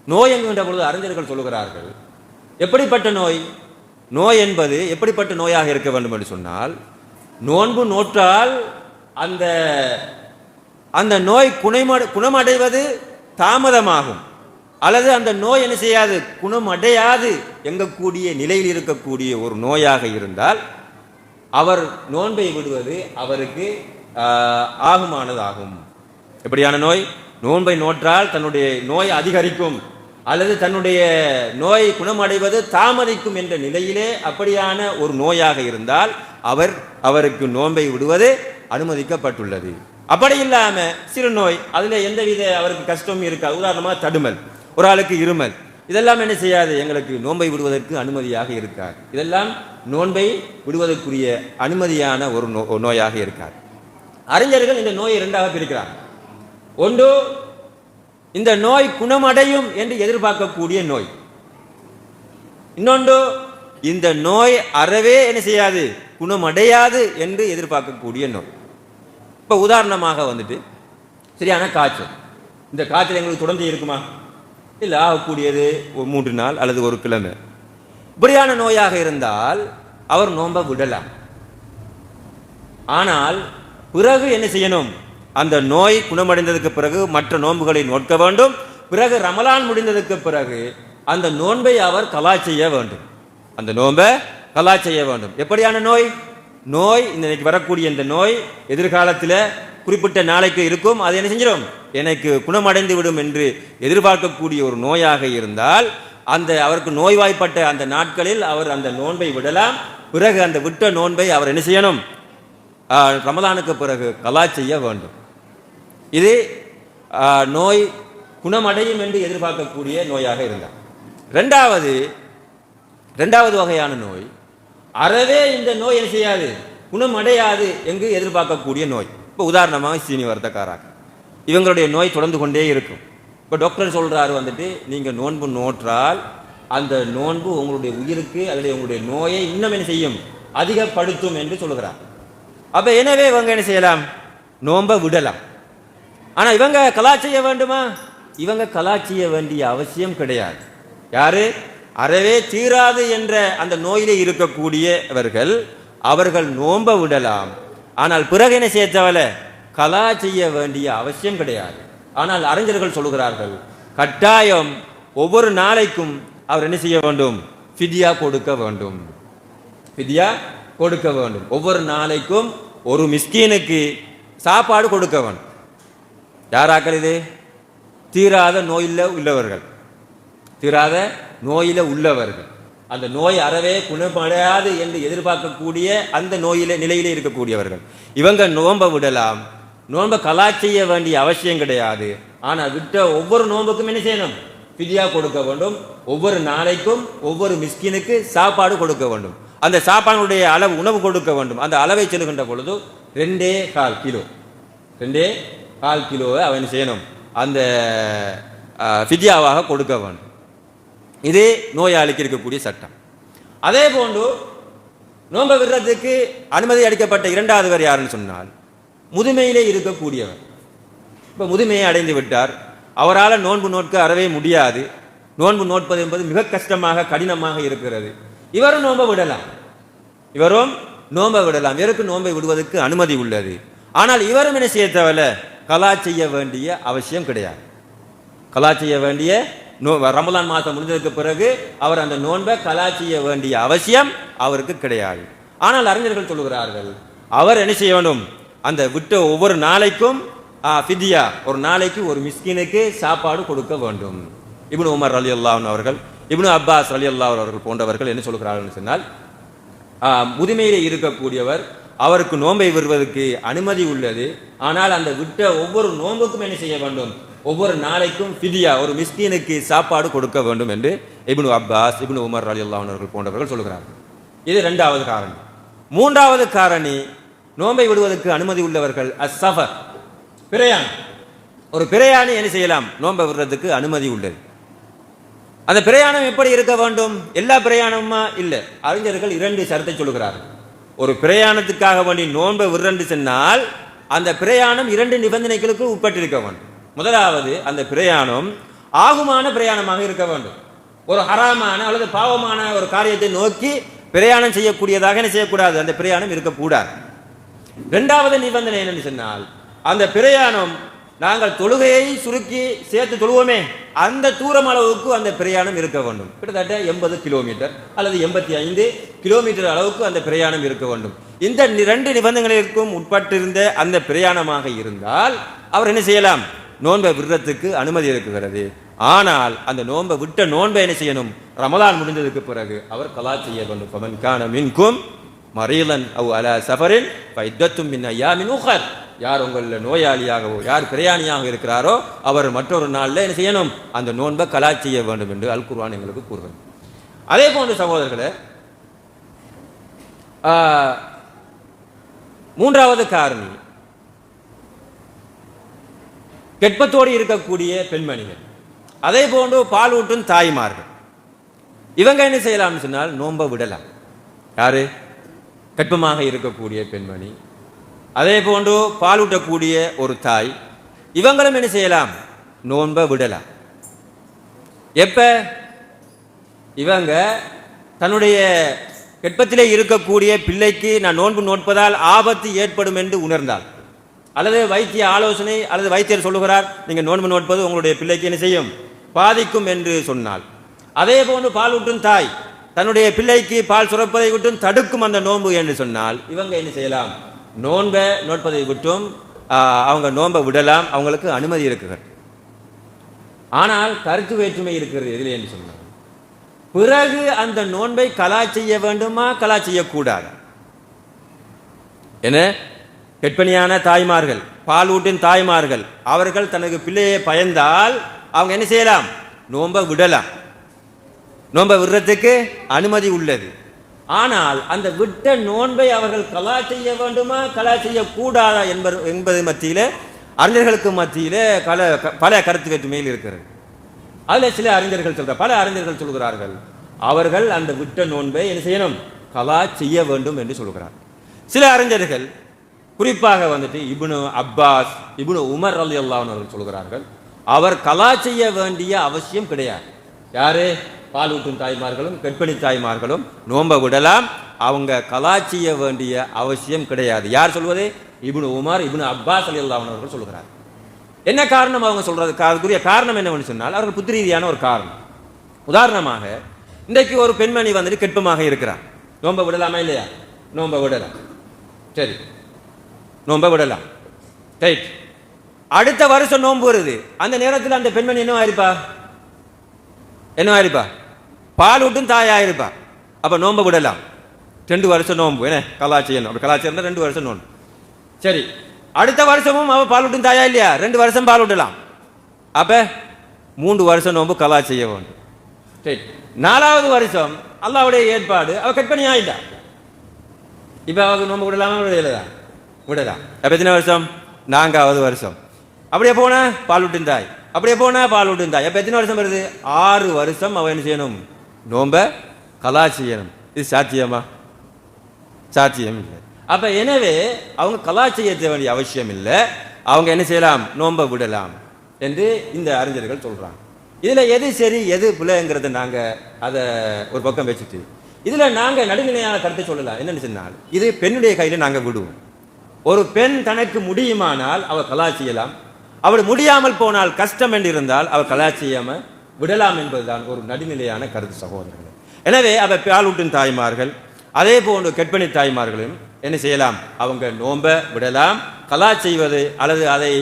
நோய் என்கின்ற பொழுது அறிஞர்கள் சொல்லுகிறார்கள், எப்படிப்பட்ட நோய்? நோய் என்பது எப்படிப்பட்ட நோயாக இருக்க வேண்டும் என்று சொன்னால், நோன்பு நோற்றால் அந்த அந்த நோய் குணமடைவது தாமதமாகும், அல்லது அந்த நோய் என்ன செய்யாது, குணமடையாது எங்கக்கூடிய நிலையில் இருக்கக்கூடிய ஒரு நோயாக இருந்தால் அவர் நோன்பை விடுவது அவருக்கு ஆகுமானதாகும். எப்படியான நோய்? நோன்பை நோற்றால் தன்னுடைய நோய் அதிகரிக்கும் அல்லது தன்னுடைய நோய் குணமடைவது தாமதிக்கும் என்ற நிலையிலே அப்படியான ஒரு நோயாக இருந்தால் அவருக்கு நோன்பை விடுவது அனுமதிக்கப்பட்டுள்ளது. அப்படி இல்லாம சிறு நோய், அதுல எந்தவித அவருக்கு கஷ்டமும் இருக்காது. உதாரணமாக தடுமல், ஒரு ஆளுக்கு இருமல், இதெல்லாம் என்ன செய்யாது, எங்களுக்கு நோன்பை விடுவதற்கு அனுமதியாக இருக்காது. இதெல்லாம் நோன்பை விடுவதற்குரிய அனுமதியான ஒரு நோயாக இருக்காது. அறிஞர்கள் இந்த நோயை 2ஆக பிரிக்கிறார். 1 இந்த நோய் குணமடையும் என்று எதிர்பார்க்கக்கூடிய நோய். இன்னொன்று இந்த நோய் அறவே என்ன செய்யாது, குணமடையாது என்று எதிர்பார்க்கக்கூடிய நோய். இப்போ உதாரணமாக வந்துட்டு சரியான காய்ச்சல். இந்த காய்ச்சல் எங்களுக்கு தொடர்ந்து இருக்குமா? இல்லை, ஆகக்கூடியது ஒரு 3 நாள் அல்லது ஒரு கிழமை. இப்படியான நோயாக இருந்தால் அவர் நோன்பை விடலாம். ஆனால் பிறகு என்ன செய்யணும்? அந்த நோய் குணமடைந்ததுக்கு பிறகு மற்ற நோன்புகளை நோட்க வேண்டும். பிறகு ரமலான் முடிந்ததுக்கு பிறகு அந்த நோன்பை அவர் கலா செய்ய வேண்டும். அந்த நோன்பை கலா செய்ய வேண்டும். எப்படியான நோய்? நோய் இன்னைக்கு வரக்கூடிய இந்த நோய் எதிர்காலத்தில் குறிப்பிட்ட நாளைக்கு இருக்கும், அது என்ன செஞ்சிடும், எனக்கு குணமடைந்து விடும் என்று எதிர்பார்க்கக்கூடிய ஒரு நோயாக இருந்தால் அவருக்கு நோய்வாய்ப்பட்ட அந்த நாட்களில் அவர் அந்த நோன்பை விடலாம். பிறகு அந்த விட்ட நோன்பை அவர் என்ன செய்யணும்? ரமலானுக்கு பிறகு கலா செய்ய வேண்டும். இது நோய் குணமடையும் என்று எதிர்பார்க்கக்கூடிய நோயாக இருந்தார். இரண்டாவது வகையான நோய், அறவே இந்த நோய் என்ன செய்யாது, குணமடையாது என்று எதிர்பார்க்கக்கூடிய நோய். இப்போ உதாரணமாக சீனிவர்த்தக்காராக இவங்களுடைய நோய் தொடர்ந்து கொண்டே இருக்கும். இப்போ டாக்டர் சொல்றாரு வந்துட்டு, நீங்க நோன்பு நோற்றால் அந்த நோன்பு உங்களுடைய உயிருக்கு அல்லது உங்களுடைய நோயை இன்னும் என்ன செய்யும், அதிகப்படுத்தும் என்று சொல்லுகிறார். அப்ப எனவே இவங்க என்ன செய்யலாம், நோன்பை விடலாம். ஆனா இவங்க கலா செய்ய வேண்டுமா? இவங்க கலா செய்ய வேண்டிய அவசியம் கிடையாது. யாரு? அறவே தீராது என்ற அந்த நோயிலே இருக்கக்கூடியவர்கள் அவர்கள் நோன்ப விடலாம். ஆனால் பிறகு என்ன செய்யத்தவல கலா செய்ய வேண்டிய அவசியம் கிடையாது. ஆனால் அறிஞர்கள் சொல்லுகிறார்கள், கட்டாயம் ஒவ்வொரு நாளைக்கும் அவர் என்ன செய்ய வேண்டும்? ஃபிதியா கொடுக்க வேண்டும். ஃபிதியா கொடுக்க வேண்டும். ஒவ்வொரு நாளைக்கும் ஒரு மிஸ்கீனுக்கு சாப்பாடு கொடுக்க வேண்டும். யாராக்கள் இது? தீராத நோயில் உள்ளவர்கள், தீராத நோயில உள்ளவர்கள், அந்த நோய் அறவே குணமடையாது என்று எதிர்பார்க்கக்கூடிய அந்த நிலையிலே இருக்கக்கூடியவர்கள். இவங்க நோன்ப விடலாம். நோன்ப கலா செய்ய வேண்டிய அவசியம் கிடையாது. ஆனால் விட்ட ஒவ்வொரு நோன்புக்கும் என்ன செய்யணும்? ஃபிதியா கொடுக்க வேண்டும். ஒவ்வொரு நாளைக்கும் ஒவ்வொரு மிஸ்கினுக்கு சாப்பாடு கொடுக்க வேண்டும். அந்த சாப்பாடுடைய அளவு உணவு கொடுக்க வேண்டும். அந்த அளவை செல்கின்ற பொழுது 2.25 கிலோ, 2.25 கிலோவை அவன் செய்யணும், அந்த ஃபிதியாவாக கொடுக்க வேண்டும். இது நோயாளிக்கு இருக்கக்கூடிய சட்டம். அதே போன்று நோன்ப விடுறதுக்கு அனுமதி அளிக்கப்பட்ட இரண்டாவதுவர் யாருன்னு சொன்னால் முதுமையிலே இருக்கக்கூடியவர். இப்போ முதுமையை அடைந்து விட்டார், அவரால் நோன்பு நோட்க அறவே முடியாது. நோன்பு நோட்பது என்பது மிக கஷ்டமாக கடினமாக இருக்கிறது. இவரும் நோன்பை விடலாம், இவரும் நோன்பை விடலாம். இவருக்கு நோன்பை விடுவதற்கு அனுமதி உள்ளது. ஆனால் இவரும் என்ன செய்ய தேவையில்ல, கலா செய்ய வேண்டிய அவசியம் கிடையாது. கலா செய்ய வேண்டிய ரமலான் மாதம் முடிஞ்சதுக்கு பிறகு அவர் அந்த நோன்பை கலா செய்ய வேண்டிய அவசியம் அவருக்கு கிடையாது. ஆனால் அறிஞர்கள் சொல்லுகிறார்கள், அவர் என்ன செய்ய வேண்டும்? அந்த விட்ட ஒவ்வொரு நாளைக்கும் ஃபிதியா, ஒரு நாளைக்கு ஒரு மிஸ்கினுக்கு சாப்பாடு கொடுக்க வேண்டும். இப்னு உமர் ரலியல்லாஹு அன்ஹு அவர்கள், இப்னு அப்பாஸ் ரலியல்லாஹு அன்ஹு அவர்கள் போன்றவர்கள் என்ன சொல்கிறார்கள் சொன்னால், முதுமையிலே இருக்கக்கூடியவர் அவருக்கு நோன்பை விடுவதற்கு அனுமதி உள்ளது. ஆனால் அந்த விட்ட ஒவ்வொரு நோன்புக்கும் என்ன செய்ய வேண்டும்? ஒவ்வொரு நாளைக்கும் ஃபிதியா, ஒரு மிஸ்கீனுக்கு சாப்பாடு கொடுக்க வேண்டும் என்று இப்னு அப்பாஸ், இப்னு உமர் ரலியல்லாஹு அன்ஹு அவர்கள் போன்றவர்கள் சொல்கிறார்கள். இது இரண்டாவது காரணி. மூன்றாவது காரணி, நோன்பை விடுவதற்கு அனுமதி உள்ளவர்கள் அஸ்ஸஃபர், பிரயாணம். ஒரு பிரயாணி என்ன செய்யலாம்? நோன்பை விடுறதுக்கு அனுமதி உள்ளது. அந்த பிரயாணம் எப்படி இருக்க வேண்டும்? எல்லா பிரயாணமுமா இல்லை. அறிஞர்கள் 2 ஷரத்தை சொல்கிறார்கள். ஒரு பிரயாணத்துக்காக வேண்டி நோன்பை விடுறன்னு சொன்னால் அந்த பிரயாணம் 2 நிபந்தனைகளுக்கு உட்பட்டிருக்க வேண்டும். முதலாவது, அந்த பிரயாணம் ஆகுமான பிரயாணமாக இருக்க வேண்டும். ஒரு ஹராமான அல்லது பாவமான ஒரு காரியத்தை நோக்கி பிரயாணம் செய்யக்கூடியதாக என்ன செய்யக்கூடாது? அந்த பிரயாணம் இருக்கக்கூடாது. இரண்டாவது நிபந்தனை என்னன்னு சொன்னால், அந்த பிரயாணம் நாங்கள் தொழுகையை சுருக்கி சேர்த்து தொழுவோமே அந்த தூரம் அளவுக்கு அந்த பிரயாணம் இருக்க வேண்டும். கிட்டத்தட்ட 80 கிலோமீட்டர் அல்லது 85 கிலோமீட்டர் அளவுக்கு அந்த பிரயாணம் இருக்க வேண்டும். இந்த 2 நிபந்தனைகளுக்கும் உட்பட்டிருந்த அந்த பிரயாணமாக இருந்தால் அவர் என்ன செய்யலாம்? நோன்பை விடுறதுக்கு அனுமதி இருக்கிறது. ஆனால் அந்த நோன்பை விட்ட நோன்பை என்ன செய்யணும்? ரமலான் முடிந்ததுக்கு பிறகு அவர் கலா செய்ய வேண்டும். ஃபமன் கான மின்கும் மரீலன் அவ் அலா சஃபரின் ஃபஇத்தத்தும் மின் அய்யாமின் உஹர். யார் உங்களில் நோயாளியாகவோ யார் பிரயாணியாக இருக்கிறாரோ அவர் மற்றொரு நாளில் என்ன செய்யணும்? அந்த நோன்பை கலா செய்ய வேண்டும் என்று அல் குர்ஆன் எங்களுக்கு கூறுகிறது. அதே போன்று சகோதரர்களே, மூன்றாவது காரணி, கெட்பத்தோடு இருக்கக்கூடிய பெண்மணிகள், அதே போன்று பாலூட்டும் தாய்மார்கள், இவங்க என்ன செய்யலாம்னு சொன்னால் நோன்பை விடலாம். யாரு? கெட்பமாக இருக்கக்கூடிய பெண்மணி, அதே போன்று பாலூட்டக்கூடிய ஒரு தாய், இவங்களும் என்ன செய்யலாம்? நோன்பை விடலாம். எப்ப? இவங்க தன்னுடைய கெட்பத்திலே இருக்கக்கூடிய பிள்ளைக்கு நான் நோன்பு நோட்பதால் ஆபத்து ஏற்படும் என்று உணர்ந்தால், அல்லது வைத்திய ஆலோசனை அல்லது வைத்தியர் சொல்லுகிறார் நீங்கள் நோன்பு நோட்பது உங்களுடைய பிள்ளைக்கு என்ன செய்யும்? பாதிக்கும் என்று சொன்னால், அதே போன்று பாலூட்டும் தாய் தன்னுடைய பிள்ளைக்கு பால் சுரப்பதை விட்டும் தடுக்கும் அந்த நோன்பு என்று சொன்னால், இவங்க என்ன செய்யலாம்? நோன்பை நோட்பதை விட்டும் அவங்க நோன்பை விடலாம், அவங்களுக்கு அனுமதி இருக்கிறது. ஆனால் கருத்து வேற்றுமை இருக்கிறது. எதில் என்று சொன்னால், பிறகு அந்த நோன்பை கலா செய்ய வேண்டுமா கலா செய்யக்கூடாது? என கெட்பணியான தாய்மார்கள், பாலூட்டின் தாய்மார்கள், அவர்கள் தனக்கு பிள்ளையை பயந்தால் அவங்க என்ன செய்யலாம்? நோன்பை விடலாம். நோன்பை விடுறதுக்கு அனுமதி உள்ளது. ஆனால் அந்த விட்ட நோன்பை அவர்கள் கலா செய்ய வேண்டுமா கலா செய்யக்கூடாதா என்பது மத்தியில அறிஞர்களுக்கு மத்தியில பல கருத்து வேற்றுமையில் இருக்கிறது. அதுல சில அறிஞர்கள் பல அறிஞர்கள் சொல்கிறார்கள், அவர்கள் அந்த விட்ட நோன்பை என்ன செய்யணும்? கலா செய்ய வேண்டும் என்று சொல்கிறார்கள். சில அறிஞர்கள், குறிப்பாக வந்துட்டு இப்னு அப்பாஸ், இப்னு உமர் ரலியல்லாஹு அன்ஹு அவர்கள் சொல்கிறார்கள், அவர் கலா செய்ய வேண்டிய அவசியம் கிடையாது. யாரு? பாலூட்டும் தாய்மார்களும் கர்ப்பிணி தாய்மார்களும் நோன்பை விடலாம். அவங்க கலா செய்ய வேண்டிய அவசியம் கிடையாது. யார் சொல்வது? இப்னு உமர், இப்னு அப்பாஸ் ரலியல்லாஹு அன்ஹு அவர்கள் சொல்கிறார். என்ன காரணம் அவங்க சொல்றது? அதுக்குரிய காரணம் என்னவென்று சொன்னால் அவர்கள் புத்தி ரீதியான ஒரு காரணம். உதாரணமாக, இன்றைக்கு ஒரு பெண்மணி வந்துட்டு கெட்பமாக இருக்கிறார். நோன்பை விடலாமா இல்லையா? நோன்பை விடலாம். சரி, நோன்பை விடலாம். ரைட். அடுத்த வருஷம் நோன்பு வருது. அந்த நேரத்தில் அந்த பெண்மணி என்னவா இருப்பா? பாலூட்டும் தாயா இருப்பா. அப்ப நோன்பை விடலாம். 2 வருஷம் நோன்பு என்ன கலாச்சாரம். அப்படி கலாச்சாரம் 2 வருஷம் நோன்பு. சரி, அடுத்த வருஷமும் அவ பாலூட்டும் தாயா இல்லையா? 2 வருஷம் பாலூட்டலாம். அப்ப 3 வருஷம் நோன்பு கலா செய்ய வேண்டும். சரி, 4வது வருஷம் அல்லாஹ்வுடைய ஏற்பாடு அவ கற்பனை ஆயிட்டா. இப்ப அவருக்கு நோன்பு விடலாமா விடலாம். அப்ப எத்தனை வருஷம்? 4வது வருஷம். அப்படியே போனா பாலூட்டும் தாய். அப்ப எத்தனை வருஷம் வருது? 6 வருஷம் அவ என்ன செய்யணும்? நோன்ப கலா செய்யணும். இது சாத்தியமா? சாத்தியம் இல்லை. அப்ப எனவே அவங்க கலா செய்ய வேண்டிய அவசியம் இல்லை. அவங்க என்ன செய்யலாம்? நோன்பை விடலாம் என்று இந்த அறிஞர்கள் சொல்றாங்க. இதுல எது சரி எது பிள்ளைங்கிறத நாங்க அதை ஒரு பக்கம் வச்சுட்டு இதுல நாங்க நடுநிலையான கருத்தை சொல்லலாம். என்னன்னு சொன்னால், இது பெண்ணுடைய கையில நாங்க விடுவோம். ஒரு பெண் தனக்கு முடியுமானால் அவர் கலா செய்யலாம். அவள் முடியாமல் போனால் கஷ்டம் என்று இருந்தால் அவர் கலா செய்யாம விடலாம் என்பதுதான் ஒரு நடுநிலையான கருத்து சகோதரர்கள். எனவே அவ பாலூட்டும் தாய்மார்கள் அதே போன்று கர்ப்பிணி தாய்மார்களும் என்ன செய்யலாம்? அவங்க நோன்பை விடலாம். கலா செய்வது அல்லது அதை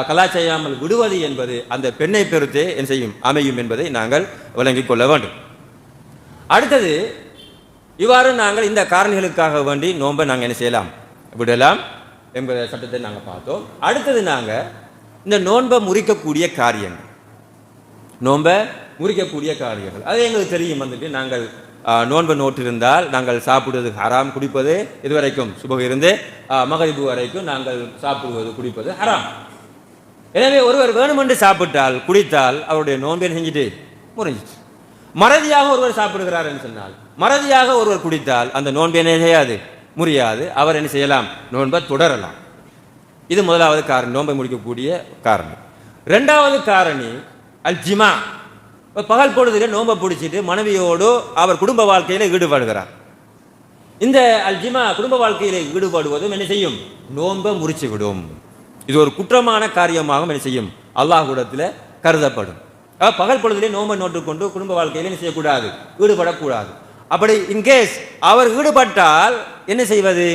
கலா செய்யாமல் விடுவது என்பது அந்த பெண்ணை பொறுத்தே என்ன செய்யும் அமையும் என்பதை நாங்கள் விளங்கிக் கொள்ள வேண்டும். அடுத்தது, இவ்வாறு நாங்கள் இந்த காரணிகளுக்காக வேண்டி நோன்பை நாங்கள் என்ன செய்யலாம்? விடலாம் என்பத சட்டத்தை நாங்கள் பார்த்தோம். அடுத்தது நாங்கள் இந்த நோன்பை முறிக்கக்கூடிய காரியங்கள், அது எங்களுக்கு தெரியும். வந்துட்டு நாங்கள் நோன்பை நோட்டிருந்தால் நாங்கள் சாப்பிடுவது ஹராம், குடிப்பது இதுவரைக்கும் சுபஹ் இருந்து மகரிபு வரைக்கும் நாங்கள் சாப்பிடுவது குடிப்பது ஹராம். எனவே ஒருவர் வேணுமென்று சாப்பிட்டால் குடித்தால் அவருடைய நோன்பை செஞ்சுட்டு முறிஞ்சிச்சு. மறதியாக ஒருவர் சாப்பிடுகிறார் என்று சொன்னால், மறதியாக ஒருவர் குடித்தால் அந்த நோன்பை என்ன செய்யாது? முறியாது. அவர் என்ன செய்யலாம்? நோன்பை தொடரலாம். இது முதலாவது காரணி, நோன்பை முடிக்கக்கூடிய காரணி. 2வது காரணி அல் ஜிமா. பகல் பொழுதுல நோன்பை பிடிச்சிட்டு மனைவியோடு அவர் குடும்ப வாழ்க்கையில ஈடுபடுகிறார். இந்த அல் ஜிமா குடும்ப வாழ்க்கையில ஈடுபடுவதும் என்ன செய்யும்? நோன்பை முறிச்சு விடும். இது ஒரு குற்றமான காரியமாக என்ன செய்யும்? அல்லாஹ்விடத்தில் கருதப்படும். பகல் பொழுதிலே நோன்பை நோட்டுக்கொண்டு குடும்ப வாழ்க்கையில என்ன செய்யக்கூடாது? ஈடுபடக்கூடாது. அப்படி இன்கேஸ் அவர் ஈடுபட்டால் என்ன செய்வது?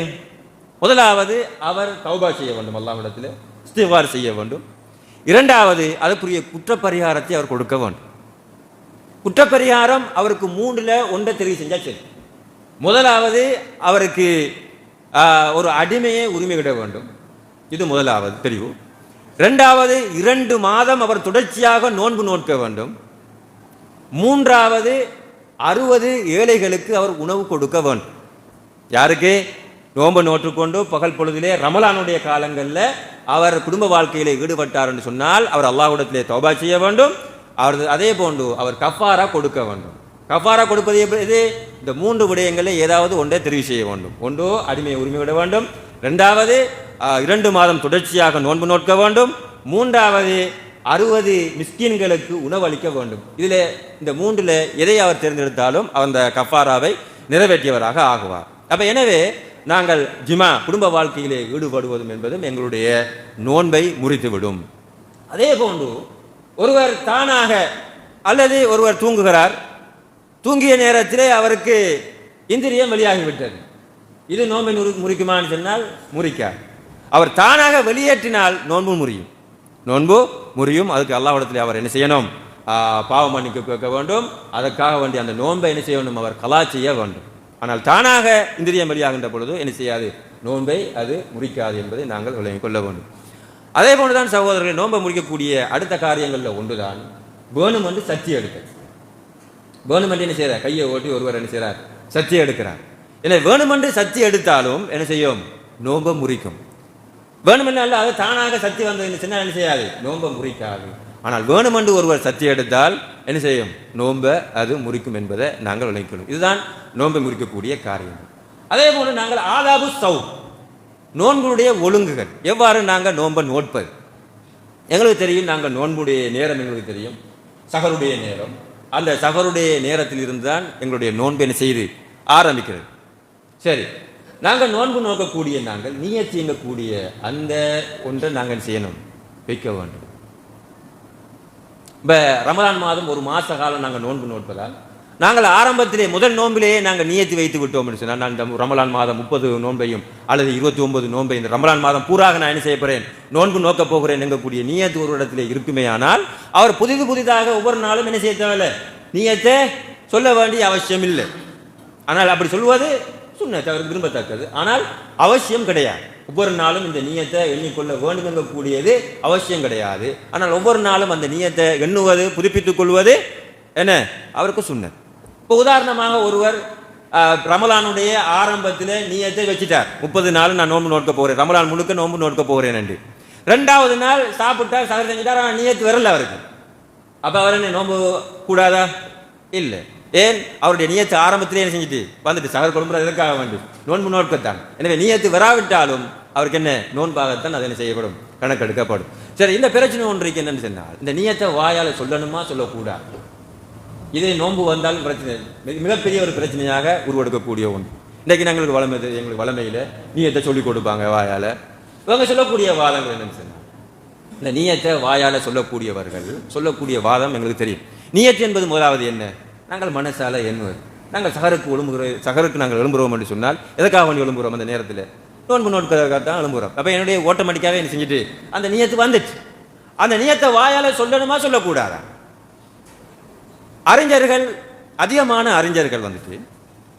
முதலாவது அவர் தௌபா செய்ய வேண்டும், அல்லாஹ்விடத்தில் இஸ்திக்ஃபார் செய்ய வேண்டும். 2வது அதற்குரிய குற்றப்பரிகாரத்தை அவர் கொடுக்க வேண்டும். குற்றப்பரிகாரம் அவருக்கு 3ல் 1 தெரிவு செஞ்சா சரி. முதலாவது அவருக்கு ஒரு அடிமையை உரிமையிட வேண்டும். இது முதலாவது தெரிவு. 2வது 2 மாதம் அவர் தொடர்ச்சியாக நோன்பு நோக்க வேண்டும். 3வது 60 ஏழைகளுக்கு அவர் உணவு கொடுக்க வேண்டும். யாருக்கு? நோன்பு நோற்றுக்கொண்டு பகல் பொழுதிலே ரமலானுடைய காலங்களில் அவர் குடும்ப வாழ்க்கையிலே ஈடுபட்டார் என்று சொன்னால் அவர் அல்லாஹ்விடத்திலே தௌபா செய்ய வேண்டும். அவர் அதே போன்று அவர் கஃபாரா கொடுக்க வேண்டும். கஃபாரா கொடுப்பது எது? இந்த 3 விடயங்களில் ஏதாவது ஒன்றை தெரிவு செய்ய வேண்டும். ஒன்று அடிமையை உரிமை விட வேண்டும். 2வது 2 மாதம் தொடர்ச்சியாக நோன்பு நோக்க வேண்டும். 3வது 60 மிஸ்கீன்களுக்கு உணவளிக்க வேண்டும். இதில் இந்த 3ல் எதை அவர் தேர்ந்தெடுத்தாலும் அந்த கஃபாராவை நிறைவேற்றியவராக ஆகுவார். அப்ப எனவே நாங்கள் ஜிமா குடும்ப வாழ்க்கையிலே ஈடுபடுவதும் என்பதும் எங்களுடைய நோன்பை முறித்துவிடும். அதே போன்று ஒருவர் தானாக அல்லது ஒருவர் தூங்குகிறார், தூங்கிய நேரத்திலே அவருக்கு இந்திரியம் வெளியாகிவிட்டது. இது நோன்பை முறிக்குமான்னு சொன்னால் முறிக்கார். அவர் தானாக வெளியேற்றினால் நோன்பு முறியும். அதுக்கு அல்லாஹ்விடத்தில் அவர் என்ன செய்யணும்? பாவ மன்னிப்பு கேட்க வேண்டும். அதற்காக வேண்டிய அந்த நோன்பை என்ன செய்யணும்? அவர் கலா செய்ய வேண்டும். ஆனால் தானாக இந்திரியம் வெளியாகின்ற பொழுது என்ன செய்யாது? நோன்பை அது முறிக்காது என்பதை நாங்கள் விளங்கிக் கொள்ள வேண்டும். அதே போன்றுதான் சகோதரர்களை, நோன்பை முறிக்கக்கூடிய அடுத்த காரியங்களில் ஒன்றுதான் வேணும் என்று சத்தி எடுக்க. வேணும் என்று என்ன செய்யறார்? கையை ஓட்டி ஒருவர் என்ன செய்யறார்? சத்தி எடுக்கிறார். எனவே வேணுமென்று சத்தி எடுத்தாலும் என்ன செய்யும்? நோன்பை முறிக்கும். வேணுமென்றால் அது தானாக சத்தி வந்தது சின்ன என்ன செய்யாது? நோன்பை முறிக்காது. ஆனால் வேணுமென்று ஒருவர் சத்தி எடுத்தால் என்ன செய்யும்? நோன்பை அது முறிக்கும் என்பதை நாங்கள் விளங்கிக்கொள்ளும். இதுதான் நோன்பை முறிக்கக்கூடிய காரியம். அதே போன்று நாங்கள் ஆதாபு சௌம், நோன்புடைய ஒழுங்குகள், எவ்வாறு நாங்கள் நோன்பை நோட்பது எங்களுக்கு தெரியும். நாங்கள் நோன்புடைய நேரம் எங்களுக்கு தெரியும். சஹருடைய நேரம், அந்த சஹருடைய நேரத்தில் இருந்து தான் எங்களுடைய நோன்பு என்ன செய்து ஆரம்பிக்கிறது. சரி, நாங்கள் நோன்பு நோக்கக்கூடிய நாங்கள் நியத் செய்யக்கூடிய அந்த ஒன்றை நாங்கள் செய்யணும், வைக்க வேண்டும். இப்போ ரமலான் மாதம் ஒரு மாத காலம் நாங்கள் நோன்பு நோட்பதால் நாங்கள் ஆரம்பத்திலே முதல் நோன்பிலேயே நாங்கள் நியத்தி வைத்து விட்டோம் என்று சொன்னால், நான் இந்த ரமலான் மாதம் 30 நோன்பையும் அல்லது 29 நோன்பையும் இந்த ரமலான் மாதம் பூராக நான் என்ன செய்ய போகிறேன், நோன்பு நோக்கப் போகிறேன் என்கக்கூடிய நியத்து ஒரு இடத்திலே இருக்குமே ஆனால் அவர் புதிதாக ஒவ்வொரு நாளும் என்ன செய்ய தேவையில்லை, நியத்தை சொல்ல வேண்டிய அவசியம் இல்லை. ஆனால் அப்படி சொல்வது சுன்னத், அவருக்கு விரும்பத்தக்கது, ஆனால் அவசியம் கிடையாது. ஒவ்வொரு நாளும் இந்த நியத்தை எண்ணிக்கொள்ள வேண்டும் என்கக்கூடியது அவசியம் கிடையாது. ஆனால் ஒவ்வொரு நாளும் அந்த நியத்தை எண்ணுவது புதுப்பித்துக் கொள்வது என்ன அவருக்கு சுன்னத். இப்போ உதாரணமாக ஒருவர் ரமலானுடைய ஆரம்பத்தில் நியத்தை வச்சுட்டார், 30 நாள் நான் நோன்பு நோக்க போகிறேன், ரமலான் முழுக்க நோன்பு நோக்க போகிறேன் என்று. 2வது நாள் சாப்பிட்டார், சகர் செஞ்சுட்டார், ஆனால் நியத்து வரல அவருக்கு. அப்போ அவர் என்ன நோன்பு கூடாதா? இல்லை. ஏன்? அவருடைய நியத்து ஆரம்பத்திலே என்ன செஞ்சுட்டு வந்துட்டு சகர் குழம்புற எதற்காக வேண்டும், நோன்பு நோக்கத்தான். எனவே நியத்து வராவிட்டாலும் அவருக்கு என்ன நோன்பாகத்தான் அது என்ன செய்யப்படும், கணக்கெடுக்கப்படும். சரி, இந்த பிரச்சனை ஒன்றைக்கு என்னன்னு சொன்னால், இந்த நியத்தை வாயால் சொல்லணுமா சொல்லக்கூடாது, இதே நோன்பு வந்தாலும் பிரச்சனை, மிகப்பெரிய ஒரு பிரச்சனையாக உருவெடுக்கக்கூடிய ஒன்று. இன்றைக்கு எங்களுக்கு வளமையில் நியத்தை சொல்லிக் கொடுப்பாங்க வாயால். இவங்க சொல்லக்கூடிய வாதங்கள் என்னன்னு சொன்னால், இந்த நியத்தை வாயால் சொல்லக்கூடியவர்கள் சொல்லக்கூடிய வாதம் எங்களுக்கு தெரியும். நியத்து என்பது முதலாவது என்ன, நாங்கள் மனசால எண்ணுவது. நாங்கள் சகருக்கு நாங்கள் எழும்புறோம் என்று சொன்னால் எதற்காக வேண்டி எழும்புறோம், அந்த நேரத்தில் நோன்பு நோட்பதற்காக தான் எழும்புறோம். அப்போ என்னுடைய ஓட்டோமேட்டிக்காகவே என்ன செஞ்சுட்டு அந்த நியத்து வந்துட்டு, அந்த நியத்தை வாயால் சொல்லணுமா சொல்லக்கூடாதா? அறிஞர்கள், அதிகமான அறிஞர்கள் வந்துட்டு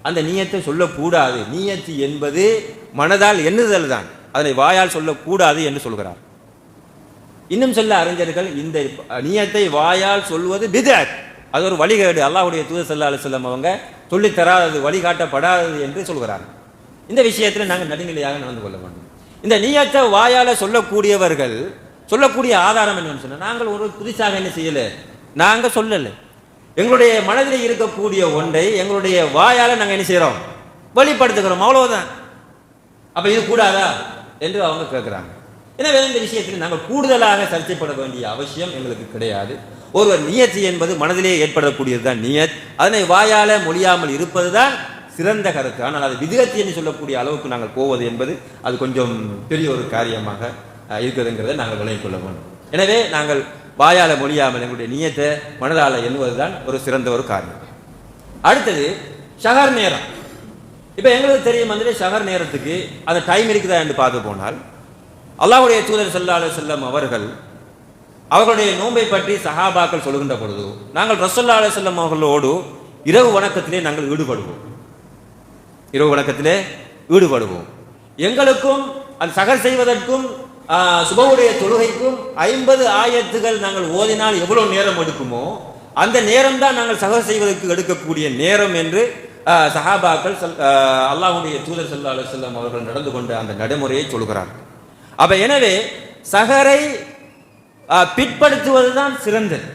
அந்த நியத்தை சொல்லக்கூடாது, நியத்து என்பது மனதால் எண்ணுதல் தான், அதனை வாயால் சொல்லக்கூடாது என்று சொல்கிறார். இன்னும் சொல்ல அறிஞர்கள் இந்த நியத்தை வாயால் சொல்வது பித்அத், அது ஒரு வழிகேடு, அல்லாஹ்வுடைய தூதர் ஸல்லல்லாஹு அலைஹி வஸல்லம் அவங்க சொல்லித்தராதது, வழிகாட்டப்படாதது என்று சொல்கிறார்கள். இந்த விஷயத்தில் நாங்கள் நடுநிலையாக நடந்து கொள்ள வேண்டும். இந்த நியத்தை வாயால சொல்லக்கூடியவர்கள் சொல்லக்கூடிய ஆதாரம் என்னன்னு சொன்னால், நாங்கள் ஒரு புதுசாக என்ன செய்யலை, நாங்கள் சொல்லலை, எங்களுடைய மனதில் இருக்கக்கூடிய ஒன்றை எங்களுடைய வாயால நாங்கள் என்ன செய்கிறோம், வெளிப்படுத்துகிறோம், அவ்வளவுதான். அப்ப இது கூடாதா என்று அவங்க கேட்கிறாங்க. எனவே இந்த விஷயத்தில் நாங்கள் கூடுதலாக சர்ச்சைப்பட வேண்டிய அவசியம் எங்களுக்கு கிடையாது. ஒருவர் நியத்து என்பது மனதிலே ஏற்படக்கூடியது தான் நியத், அதனை வாயால மொழியாமல் இருப்பது தான் சிறந்த கருத்து. ஆனால் அது விதிகத்து என்று சொல்லக்கூடிய அளவுக்கு நாங்கள் போவது என்பது அது கொஞ்சம் பெரிய ஒரு காரியமாக இருக்குதுங்கிறத நாங்கள் விளங்கிக் கொள்ள வேண்டும். எனவே நாங்கள் வாயால மொழியாமல் எங்களுடைய நியத்தை மனதால எண்ணுவதுதான் ஒரு சிறந்த ஒரு காரியம். அடுத்தது ஷஹர் நேரம். இப்ப எங்களுக்கு தெரியும் வந்து ஷஹர் நேரத்துக்கு அந்த டைம் இருக்குதா என்று பார்த்து போனால், அல்லாஹ்வுடைய தூதர் ஸல்லல்லாஹு அலைஹி வஸல்லம் அவர்களுடைய நோன்பை பற்றி சஹாபாக்கள் சொல்கின்ற பொழுது நாங்கள் ரசூலுல்லாஹி அலைஹி வஸல்லம் அவர்களோடு இரவு வணக்கத்திலே நாங்கள் ஈடுபடுவோம். எங்களுக்கும் அந்த சஹர் செய்வதற்கும் சுபவுடைய தொழுகைக்கும் 50 ஆயத்துகள் நாங்கள் ஓதினால் எவ்வளவு நேரம் எடுக்குமோ அந்த நேரம் தான் நாங்கள் சஹர் செய்வதற்கு எடுக்கக்கூடிய நேரம் என்று சஹாபாக்கள் அல்லாஹ்வுடைய தூதர் ஸல்லல்லாஹு அலைஹி வஸல்லம் அவர்கள் நடந்து கொண்ட அந்த நடைமுறையை சொல்கிறார்கள். அப்ப எனவே சஹரை பிற்படுத்துவதுதான் சிறந்தது,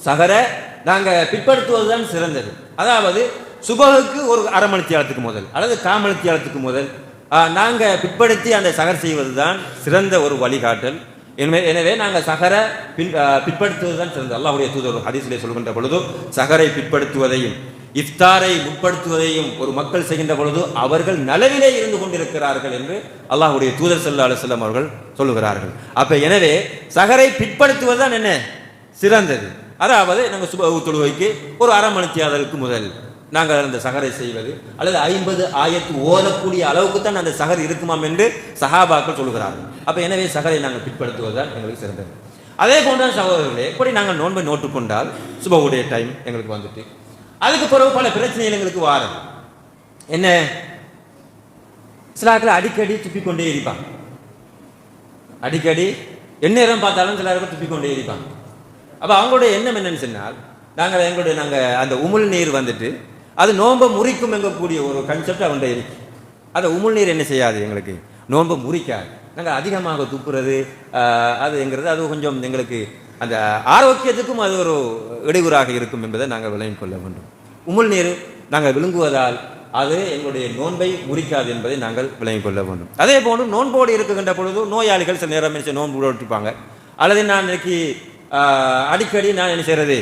சஹரை நாங்க பிற்படுத்துவதுதான் சிறந்தது. அதாவது சுபகுக்கு ஒரு அரை மணி நேரத்துக்கு முதல் அல்லது கால் மணி நேரத்துக்கு முதல் நாங்க பிற்படுத்தி அந்த சஹர் செய்வதுதான் சிறந்த ஒரு வழிகாட்டல். எனவே நாங்கள் சஹரை பிற்படுத்துவதுதான் சிறந்தது. அல்லாஹ்வுடைய தூதர் ஹதீஸிலே சொல்கின்ற பொழுது சஹரை பிற்படுத்துவதையும் இஃப்தாரை முற்படுத்துவதையும் ஒரு மக்கள் செய்கின்ற பொழுது அவர்கள் நலவிலே இருந்து கொண்டிருக்கிறார்கள் என்று அல்லாஹ்வுடைய தூதர் ஸல்லல்லாஹு அலைஹி வஸல்லம் அவர்கள் சொல்லுகிறார்கள். அப்ப எனவே சஹரை பிற்படுத்துவதுதான் என்ன சிறந்தது. அதாவது நாங்கள் சுபஹ் தொழுகைக்கு ஒரு அரை மணி நேரத்துக்கு முதல் நாங்கள் அந்த சஹரை செய்வது அல்லது 50 ஆயத்து ஓதக்கூடிய அளவுக்கு தான் அந்த சஹர் இருக்குமாம் என்று சஹாபாக்கள் சொல்லுகிறார்கள். அப்ப எனவே சஹரை நாங்கள் பிற்படுத்துவதுதான் எங்களுக்கு சிறந்தது. அதே போன்ற சகோதரர்களே, எப்படி நாங்கள் நோன்பை நோட்டுக்கொண்டால் சுபஹுடைய டைம் எங்களுக்கு வந்துட்டு அதுக்கு பிறகு பல பிரச்சனைகள் எங்களுக்கு வாரம் என்ன, சிலாக்கள் அடிக்கடி துப்பிக்கொண்டே இருப்பாங்க, அடிக்கடி எந்நேரம் பார்த்தாலும் சிலர்கள் துப்பிக்கொண்டே இருப்பாங்க. அப்போ அவங்களுடைய எண்ணம் என்னன்னு சொன்னால், நாங்கள் அந்த உமிழ் நீர் வந்துட்டு அது நோன்பை முறிக்கும் எங்கக்கூடிய ஒரு கன்செப்ட் அவங்கள்ட்ட இருக்கு. அந்த உமிழ் நீர் என்ன செய்யாது, எங்களுக்கு நோன்பை முறிக்காது. நாங்கள் அதிகமாக துப்புறது அதுங்கிறது அது கொஞ்சம் எங்களுக்கு அந்த ஆரோக்கியத்துக்கும் அது ஒரு இடையூறாக இருக்கும் என்பதை நாங்கள் விளங்கிக் கொள்ள வேண்டும். உமிழ் நீர் நாங்கள் விழுங்குவதால் அது எங்களுடைய நோன்பை முறிக்காது என்பதை நாங்கள் விளங்கிக் கொள்ள வேண்டும். அதே போன்று நோன்போடு இருக்கின்ற பொழுது நோயாளிகள் சில நேரம் நோன்பு விட்டுப்பாங்க, அல்லது நான் இன்னைக்கு அடிக்கடி நான் என்ன செய்கிறது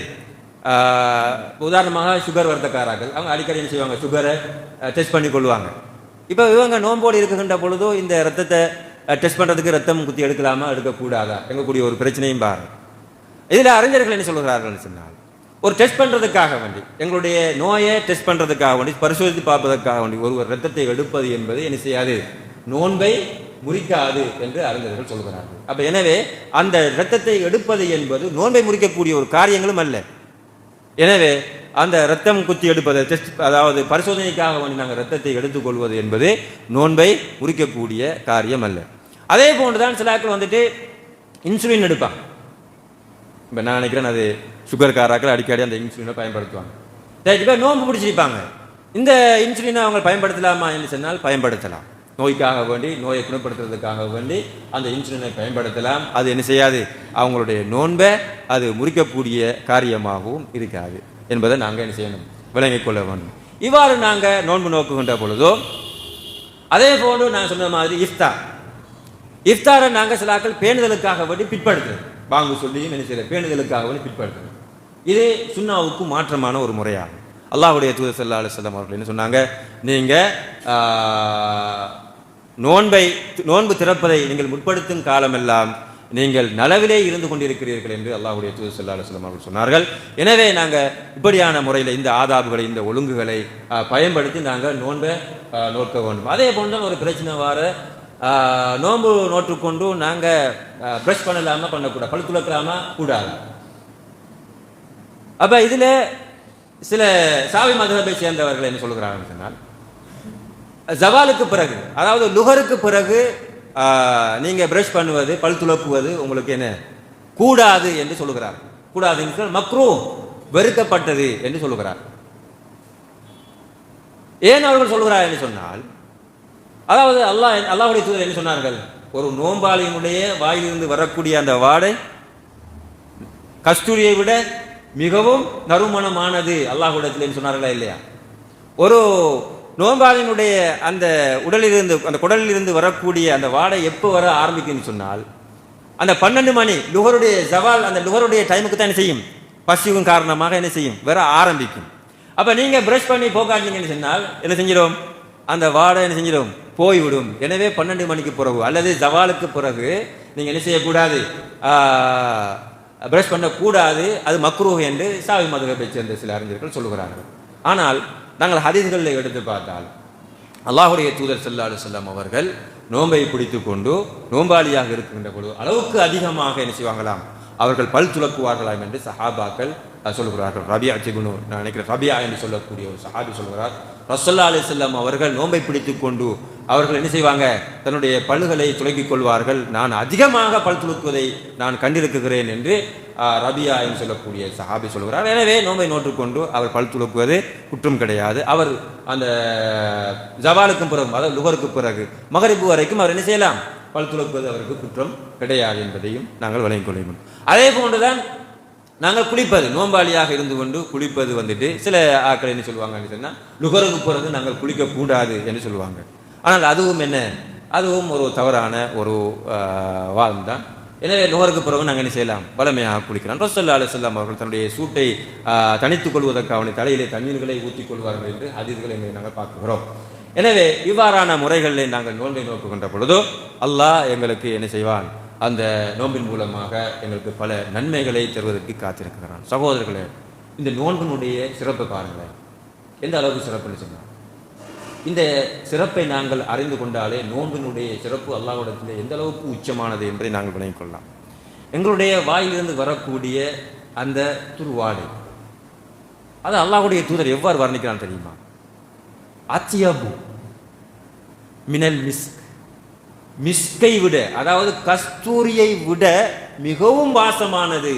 உதாரணமாக சுகர் வர்த்தக்காரர்கள் அவங்க அடிக்கடி என்ன செய்வாங்க, சுகரை டெஸ்ட் பண்ணி கொள்வாங்க. இப்போ இவங்க நோம்போடு இருக்குகின்ற பொழுதோ இந்த ரத்தத்தை டெஸ்ட் பண்ணுறதுக்கு ரத்தம் குத்தி எடுக்கலாமா எடுக்கக்கூடாதா எங்கக்கூடிய ஒரு பிரச்சனையும் பாருங்க. இதில் அறிஞர்கள் என்ன சொல்கிறார்கள் சொன்னால், ஒரு டெஸ்ட் பண்ணுறதுக்காக வேண்டி, எங்களுடைய நோயை டெஸ்ட் பண்ணுறதுக்காக வேண்டி, பரிசோதித்து பார்ப்பதற்காக வேண்டி ஒருவர் ரத்தத்தை எடுப்பது என்பது என்ன செய்யாது, நோன்பை முறிக்காது என்று அறிஞர்கள் சொல்கிறார்கள். அப்ப எனவே அந்த இரத்தத்தை எடுப்பது என்பது நோன்பை முறிக்கக்கூடிய ஒரு காரியங்களும் அல்ல. எனவே அந்த ரத்தம் குத்தி எடுப்பது டெஸ்ட், அதாவது பரிசோதனைக்காக வேண்டி நாங்கள் ரத்தத்தை எடுத்துக்கொள்வது என்பது நோன்பை முறிக்கக்கூடிய காரியம் அல்ல. அதே போன்றுதான் சிலாக்கள் வந்துட்டு இன்சுலின் எடுப்பாங்க. இப்போ நான் நினைக்கிறேன் அது சுகர்காராக்கள் அடிக்கடி அந்த இன்சுலினை பயன்படுத்துவாங்க. இப்போ நோன்பு பிடிச்சிருப்பாங்க, இந்த இன்சுலினை அவங்க பயன்படுத்தலாமா என்று சொன்னால் பயன்படுத்தலாம். நோய்க்காக வேண்டி, நோயை குணப்படுத்துறதுக்காக வேண்டி அந்த இன்சுலினை பயன்படுத்தலாம். அது என்ன செய்யாது, அவங்களுடைய நோன்பை அது முறிக்கக்கூடிய காரியமாகவும் இருக்காது என்பதை நாங்கள் என்ன செய்யணும், விளங்கிக் கொள்ள வேண்டும். இவ்வாறு நாங்கள் நோன்பு நோக்குகின்ற பொழுதோ, அதே போன்று நான் சொன்ன மாதிரி இஃப்தாரை நாங்கள் சிலாக்கள் பேணுதலுக்காக வேண்டி பிற்படுத்துறது, வாங்கு சொல்லியும் என்ன செய்யறது, பேணுதலுக்காக வேண்டி பிற்படுத்துறது. இது சுன்னாவுக்கு மாற்றமான ஒரு முறையாகும். அல்லாஹ்வுடைய தூதர் ஸல்லல்லாஹு அலைஹி வஸல்லம் அவர்கள் என்ன சொன்னாங்க, நீங்க நோன்பு திறப்பதை நீங்கள் முற்படுத்தும் காலமெல்லாம் நீங்கள் நலவிலே இருந்து கொண்டிருக்கிறீர்கள் என்று அல்லாஹ்வுடைய தூதர் ஸல்லல்லாஹு அலைஹி வஸல்லம் அவர்கள் சொன்னார்கள். எனவே நாங்கள் இப்படியான முறையில் இந்த ஆதாபுகளை, இந்த ஒழுங்குகளை பயன்படுத்தி நாங்கள் நோன்பை நோக்க வேண்டும். அதே போன்ற ஒரு பிரச்சனை வார நோன்பு நோற்றுக்கொண்டு நாங்கள் ப்ரஷ் பண்ணலாமா பண்ணக்கூடாது, பல் துளக்கலாமா கூடாது. அப்ப இதில் சில சாவி மதுஹபை சேர்ந்தவர்கள் என்ன சொல்கிறார்கள் சொன்னால், ஜவாலுக்கு பிறகு, அதாவது லுஹருக்கு பிறகு நீங்க பிரஷ் பண்ணுவது, பல் துளக்குவது உங்களுக்கு என்ன கூடாது என்று சொல்லுகிறார். கூடாது என்று மக்ரூ, வெறுக்கப்பட்டது என்று சொல்லுகிறார். ஏன் அவர்கள் சொல்கிறார் என்று சொன்னால், அதாவது அல்லாஹ்வுடைய தூதர் என்ன சொன்னார்கள், ஒரு நோம்பாளியினுடைய வாயிலிருந்து வரக்கூடிய அந்த வாடை கஸ்தூரியை விட மிகவும் நறுமணமானது அல்லாஹ்விடத்தில் சொன்னார்களா இல்லையா? ஒரு நோம்பாளினுடைய அந்த உடலிலிருந்து, அந்த குடலிலிருந்து வரக்கூடிய அந்த வாடை எப்போ வர ஆரம்பிக்குன்னு சொன்னால், அந்த 12 மணி லுஹருடைய ஜவால், அந்த லுஹருடைய டைமுக்கு தான் என்ன செய்யும், பசியும் காரணமாக என்ன செய்யும், வர ஆரம்பிக்கும். அப்ப நீங்க பிரஷ் பண்ணி போக்காட்டீங்கன்னு சொன்னால் என்ன செஞ்சிடும், அந்த வாடை என்ன செஞ்சிடும், போய்விடும். எனவே 12 மணிக்கு பிறகு அல்லது ஜவாலுக்கு பிறகு நீங்க என்ன செய்யக்கூடாது, பிரஷ் பண்ணக்கூடாது, அது மக்ரூஹ் என்று சாவி மதுஹபை சேர்ந்த சில அறிஞர்கள் சொல்லுகிறார்கள். ஆனால் நாங்கள் ஹதீஸ்களில் எடுத்து பார்த்தால் அல்லாஹ்வுடைய தூதர் ஸல்லல்லாஹு அலைஹி வஸல்லம் அவர்கள் நோன்பை பிடித்து கொண்டு நோம்பாளியாக இருக்கின்ற பொழுது அளவுக்கு அதிகமாக என்ன செய்வாங்களாம், அவர்கள் பல் துலக்குவார்களாம் என்று சஹாபாக்கள் சொல்கிறார்கள். நான் நினைக்கிறேன் ரபியா என்று சொல்லக்கூடிய ஒரு சஹாபி சொல்கிறார், ரசூலுல்லாஹி அலைஹி வஸல்லம் அவர்கள் நோன்பை பிடித்து கொண்டு அவர்கள் என்ன செய்வாங்க, தன்னுடைய பல்களை துலக்கிக் கொள்வார்கள், நான் அதிகமாக பல் துலக்குவதை நான் கண்டிருக்கிறேன் என்று ரபியா என்று சொல்லக்கூடிய சஹாபி சொல்கிறார். எனவே நோன்பை நோற்றுக்கொண்டு அவர் பல் துலக்குவது குற்றம் கிடையாது. அவர் அந்த ஜவாலுக்கும் பிறகு, அதாவது லுஹருக்கு பிறகு மகரிபு வரைக்கும் அவர் என்ன செய்யலாம், பல் துலக்குவது அவருக்கு குற்றம் கிடையாது என்பதையும் நாங்கள் விளங்கிக் கொள்ள வேண்டும். அதே போன்றுதான் நாங்கள் குளிப்பது, நோம்பாளியாக இருந்து கொண்டு குளிப்பது வந்துட்டு சில ஆட்கள் என்ன சொல்லுவாங்கன்னு சொன்னால், லுஹருக்கு பிறகு நாங்கள் குளிக்கக்கூடாது என்று சொல்லுவாங்க. ஆனால் அதுவும் என்ன, அதுவும் ஒரு தவறான ஒரு வாதம் தான். எனவே லுஹருக்கு பிறகு நாங்கள் என்ன செய்யலாம், வளமையாக குளிக்கலாம். ரசூலுல்லாஹி அலைஹி வஸல்லம் அவர்கள் தன்னுடைய சூட்டை தணித்துக் கொள்வதற்காக தலையிலே தண்ணீர்களை ஊற்றிக் கொள்வார்கள் என்று ஹதீஸ்களை நாங்கள் பார்க்கிறோம். எனவே இவ்வாறான முறைகளில் நாங்கள் நோன்பை நோக்குகின்ற பொழுதோ அல்லாஹ் எங்களுக்கு என்ன செய்வான், அந்த நோன்பின் மூலமாக எங்களுக்கு பல நன்மைகளை தருவதற்கு காத்திருக்கிறான். சகோதரர்களே, இந்த நோன்பினுடைய சிறப்பு பாருங்களேன், எந்த அளவுக்கு சிறப்புன்னு சொன்னார். இந்த சிறப்பை நாங்கள் அறிந்து கொண்டாலே நோன்பினுடைய சிறப்பு அல்லாஹ்விடத்திலே எந்த அளவுக்கு உச்சமானது என்பதை நாங்கள் விளங்கிக் கொள்ளலாம். எங்களுடைய வாயிலிருந்து வரக்கூடிய அந்த துர்வாடை, அது அல்லாஹ்வுடைய தூதர் எவ்வாறு வர்ணிக்கிறான் தெரியுமா, அத்யபு மினல் மிஸ்க், மிஸ்கை விட, அதாவது கஸ்தூரியை விட மிகவும் வாசமானது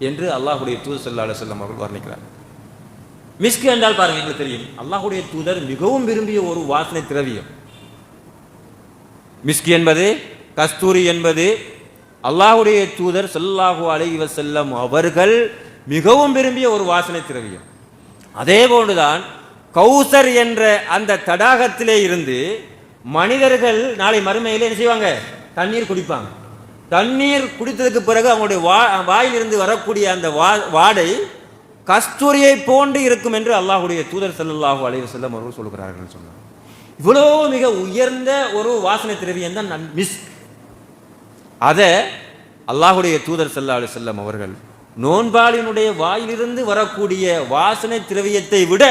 என்று அல்லாஹ்வுடைய தூதர் ஸல்லல்லாஹு அலைஹி வஸல்லம் அவர்கள் வர்ணிக்கிறார். மிஸ்க் என்றால் பாருங்க, எங்களுக்கு தெரியும் அல்லாஹ்வுடைய தூதர் மிகவும் விரும்பிய ஒரு வாசனை திரவியம். மிஸ்க் என்பது, கஸ்தூரி என்பது அல்லாஹ்வுடைய தூதர் ஸல்லல்லாஹு அலைஹி வஸல்லம் அவர்கள் மிகவும் விரும்பிய ஒரு வாசனை திரவியம். அதே போன்றுதான் கௌசர் என்ற அந்த தடாகத்திலே இருந்து மனிதர்கள் நாளை மறுமையிலே என்ன செய்வாங்க, தண்ணீர் குடிப்பாங்க. தண்ணீர் குடித்ததுக்கு பிறகு அவங்களுடைய வாயிலிருந்து வரக்கூடிய அந்த வாடை கஸ்தூரியை போன்று இருக்கும் என்று அல்லாஹ்வுடைய தூதர் ஸல்லல்லாஹு அலைஹி வஸல்லம் அவர்கள் சொல்கிறார்கள் சொன்னார். இவ்வளோ மிக உயர்ந்த ஒரு வாசனை திரவியம் தான் மிஸ்க். அதை அல்லாஹ்வுடைய தூதர் ஸல்லல்லாஹு அலைஹி வஸல்லம் அவர்கள் நோன்பாளினுடைய வாயிலிருந்து வரக்கூடிய வாசனை திரவியத்தை விட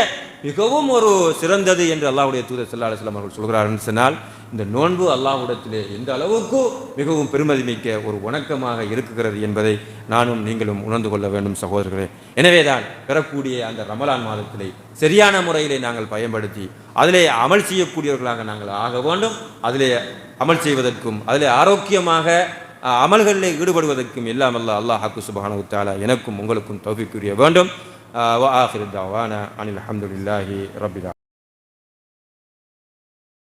மிகவும் ஒரு சிறந்தது என்று அல்லாஹ்வுடைய தூதர் ஸல்லல்லாஹு அலைஹி வஸல்லம் அவர்கள் சொல்கிறார்கள் சொன்னால், இந்த நோன்பு அல்லாஹ்விடத்திலே எந்த அளவுக்கு மிகவும் பெருமதிமிக்க ஒரு வணக்கமாக இருக்கிறது என்பதை நானும் நீங்களும் உணர்ந்து கொள்ள வேண்டும் சகோதரர்களே. எனவேதான் பெறக்கூடிய அந்த ரமலான் மாதத்திலே சரியான முறையிலே நாங்கள் பயன்படுத்தி அதிலே அமல் செய்யக்கூடியவர்களாக நாங்கள் ஆக வேண்டும். அதிலே அமல் செய்வதற்கும் அதிலே ஆரோக்கியமாக அமல்களிலே ஈடுபடுவதற்கும் எல்லாம் அல்லாஹ் சுப்ஹானஹு வ தஆலா எனக்கும் உங்களுக்கும் தௌஃபீக் புரிய வேண்டும். வ ஆகிரு தஅவானா அனில் ஹம்துலில்லாஹி ரப்பில் ஆலமீன்.